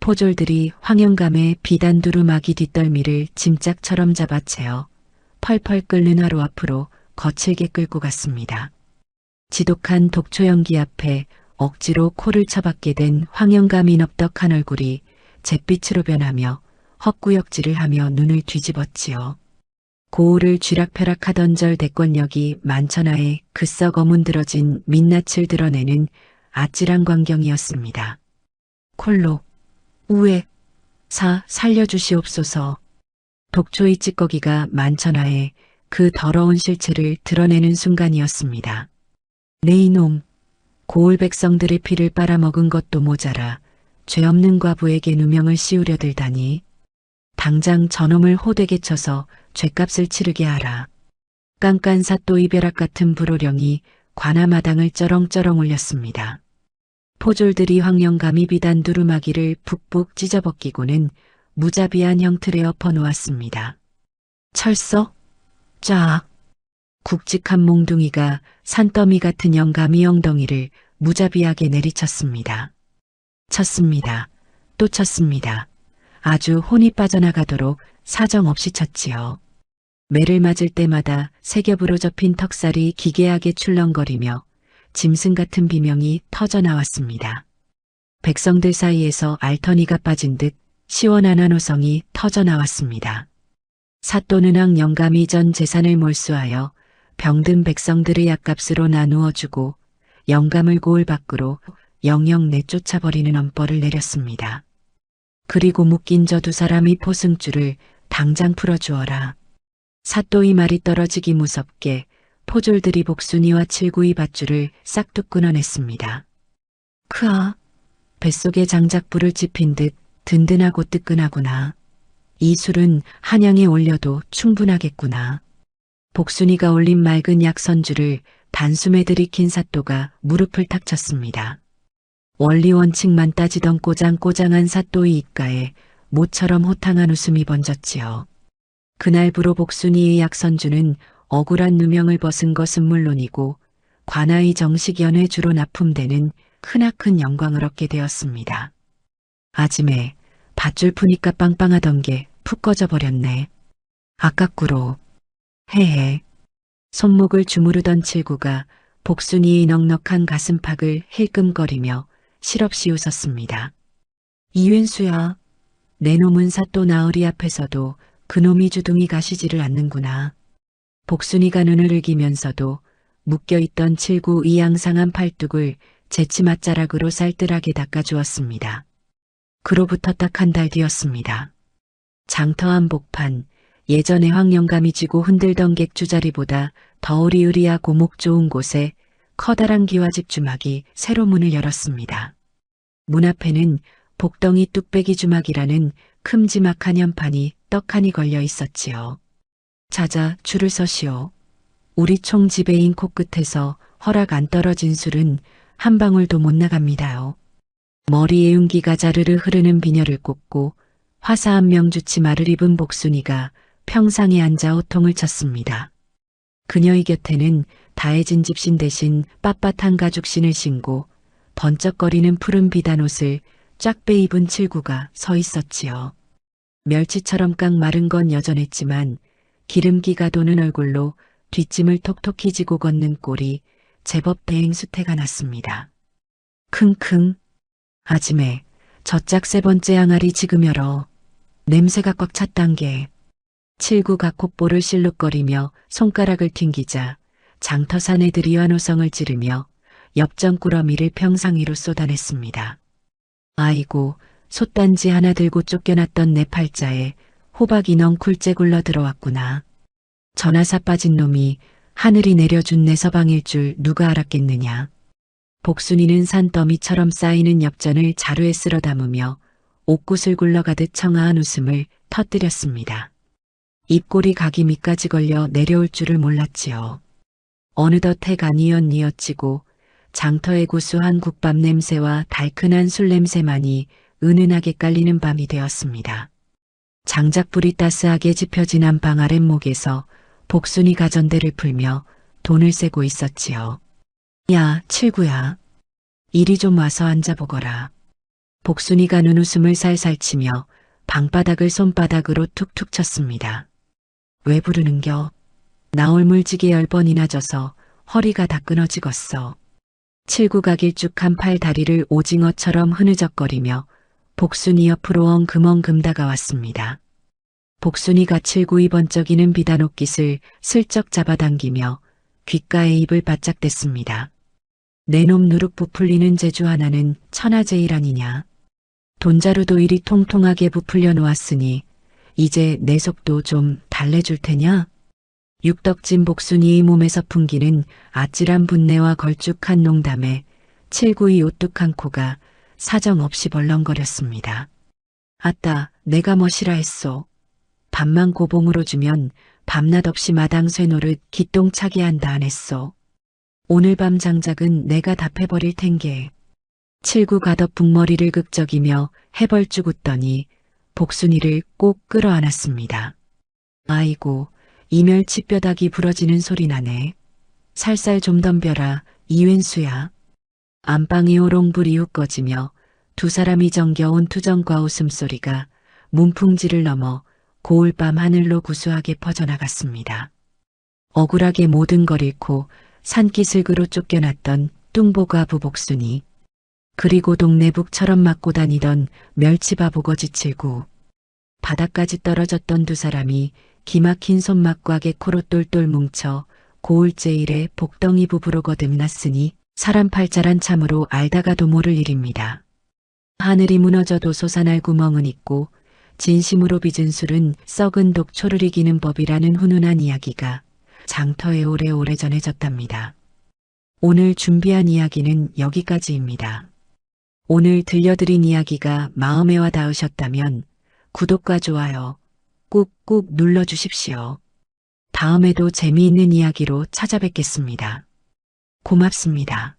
포졸들이 황영감의 비단 두루마기 뒷덜미를 짐짝처럼 잡아채어 펄펄 끓는 화로 앞으로 거칠게 끌고 갔습니다. 지독한 독초 연기 앞에 억지로 코를 쳐박게 된 황영감이 넙덕한 얼굴이 잿빛으로 변하며 헛구역질을 하며 눈을 뒤집었지요. 고울을 쥐락펴락하던 절 대권력이 만천하에 그썩 어문들어진 민낯을 드러내는 아찔한 광경이었습니다. 콜록, 우에, 살려주시옵소서. 독초의 찌꺼기가 만천하에 그 더러운 실체를 드러내는 순간이었습니다. 네 이놈, 고울 백성들의 피를 빨아먹은 것도 모자라 죄 없는 과부에게 누명을 씌우려 들다니. 당장 저놈을 호되게 쳐서 죗값을 치르게 하라. 깐깐 사또의 벼락 같은 불호령이 관아마당을 쩌렁쩌렁 울렸습니다. 포졸들이 황영감이 비단 두루마기를 푹푹 찢어벗기고는 무자비한 형틀에 엎어놓았습니다. 철썩, 쫙. 굵직한 몽둥이가 산더미 같은 영감이 엉덩이를 무자비하게 내리쳤습니다. 쳤습니다. 또 쳤습니다. 아주 혼이 빠져나가도록 사정없이 쳤지요. 매를 맞을 때마다 세 겹으로 접힌 턱살이 기괴하게 출렁거리며 짐승 같은 비명이 터져 나왔습니다. 백성들 사이에서 알터니가 빠진 듯 시원한 한호성이 터져 나왔습니다. 사또는왕 영감이 전 재산을 몰수하여 병든 백성들의 약값으로 나누어 주고 영감을 고을 밖으로 영영 내쫓아버리는 엄벌을 내렸습니다. 그리고 묶인 저 두 사람이 포승줄을 당장 풀어주어라. 사또이 말이 떨어지기 무섭게 포졸들이 복순이와 칠구이 밧줄을 싹둑 끊어냈습니다. 크아, 뱃속에 장작불을 지핀 듯 든든하고 뜨끈하구나. 이 술은 한양에 올려도 충분하겠구나. 복순이가 올린 맑은 약선줄을 단숨에 들이킨 사또가 무릎을 탁 쳤습니다. 원리 원칙만 따지던 꼬장꼬장한 사또의 입가에 모처럼 호탕한 웃음이 번졌지요. 그날부로 복순이의 약선주는 억울한 누명을 벗은 것은 물론이고 관아의 정식 연회 주로 납품되는 크나큰 영광을 얻게 되었습니다. 아짐에 밧줄 푸니까 빵빵하던 게 푹 꺼져 버렸네. 아깝구로. 헤헤. 손목을 주무르던 칠구가 복순이의 넉넉한 가슴팍을 힐끔거리며 실없이 웃었습니다. 이웬수야. 내 놈은 사또 나으리 앞에서도 그놈이 주둥이 가시지를 않는구나. 복순이가 눈을 흘기면서도 묶여있던 칠구 이 양상한 팔뚝을 재치맛자락으로 쌀뜰하게 닦아주었습니다. 그로부터 딱 한 달 뒤였습니다. 장터한 복판, 예전에 황영감이 쥐고 흔들던 객주자리보다 더 으리으리하 고목 좋은 곳에 커다란 기와집 주막이 새로 문을 열었습니다. 문 앞에는 복덩이 뚝배기 주막이라는 큼지막한 현판이 떡하니 걸려 있었지요. 자자, 줄을 서시오. 우리 총 지배인 코끝에서 허락 안 떨어진 술은 한 방울도 못 나갑니다요. 머리에 윤기가 자르르 흐르는 비녀를 꽂고 화사한 명주치마를 입은 복순이가 평상에 앉아 호통을 쳤습니다. 그녀의 곁에는 다해진 집신 대신 빳빳한 가죽신을 신고 번쩍거리는 푸른 비단옷을 쫙 빼입은 칠구가 서 있었지요. 멸치처럼 깡 마른 건 여전했지만 기름기가 도는 얼굴로 뒷짐을 톡톡히 지고 걷는 꼴이 제법 대행수태가 났습니다. 킁킁. 아짐에 저짝 세 번째 항아리 지금 열어. 냄새가 꽉 찼단 게. 칠구가 콧볼을 실룩거리며 손가락을 튕기자 장터산 애들이 환호성을 지르며 엽전 꾸러미를 평상 위로 쏟아냈습니다. 아이고, 솥단지 하나 들고 쫓겨났던 내 팔자에 호박이 넝쿨째 굴러 들어왔구나. 전하사 빠진 놈이 하늘이 내려준 내 서방일 줄 누가 알았겠느냐. 복순이는 산더미처럼 쌓이는 엽전을 자루에 쓸어 담으며 옥굿을 굴러가듯 청아한 웃음을 터뜨렸습니다. 입꼬리 각이 밑까지 걸려 내려올 줄을 몰랐지요. 어느덧 해가 뉘엿뉘엿지고 장터의 구수한 국밥 냄새와 달큰한 술 냄새만이 은은하게 깔리는 밤이 되었습니다. 장작불이 따스하게 지펴진 안방 아랫목에서 복순이가 전대를 풀며 돈을 세고 있었지요. 야, 칠구야. 이리 좀 와서 앉아보거라. 복순이가 눈웃음을 살살 치며 방바닥을 손바닥으로 툭툭 쳤습니다. 왜 부르는겨? 나 올물지게 10번이나 져서 허리가 다 끊어지겄어. 칠구가 길쭉한 팔 다리를 오징어처럼 흐느적거리며 복순이 옆으로 엉금엉금 다가왔습니다. 복순이가 칠구의 번쩍이는 비단옷깃을 슬쩍 잡아당기며 귓가에 입을 바짝 댔습니다. 내 놈 누룩 부풀리는 재주 하나는 천하제일 아니냐. 돈자루도 이리 통통하게 부풀려 놓았으니 이제 내 속도 좀 달래줄 테냐? 육덕진 복순이의 몸에서 풍기는 아찔한 분내와 걸쭉한 농담에 칠구의 오뚝한 코가 사정없이 벌렁거렸습니다. 아따, 내가 뭐시라 했소. 밥만 고봉으로 주면 밤낮 없이 마당 쇠노릇 기똥차게 한다 안 했소. 오늘 밤 장작은 내가 답해버릴 텐게. 칠구 가덕 북머리를 극적이며 해벌쭉 웃더니 복순이를 꼭 끌어안았습니다. 아이고, 이멸치 뼈다귀 부러지는 소리 나네. 살살 좀 덤벼라, 이웬수야. 안방이 오롱불이 웃거지며 두 사람이 정겨운 투정과 웃음소리가 문풍지를 넘어 고울밤 하늘로 구수하게 퍼져나갔습니다. 억울하게 모든 걸 잃고 산기슭으로 쫓겨났던 뚱보가 부복순이, 그리고 동네 북처럼 맞고 다니던 멸치바보거지 칠구, 바닥까지 떨어졌던 두 사람이 기막힌 손막과게 코로 똘똘 뭉쳐 고울제일에 복덩이 부부로 거듭났으니 사람 팔자란 참으로 알다가도 모를 일입니다. 하늘이 무너져도 솟아날 구멍은 있고 진심으로 빚은 술은 썩은 독초를 이기는 법이라는 훈훈한 이야기가 장터에 오래오래 전해졌답니다. 오늘 준비한 이야기는 여기까지입니다. 오늘 들려드린 이야기가 마음에 와 닿으셨다면 구독과 좋아요 꾹꾹 눌러주십시오. 다음에도 재미있는 이야기로 찾아뵙겠습니다. 고맙습니다.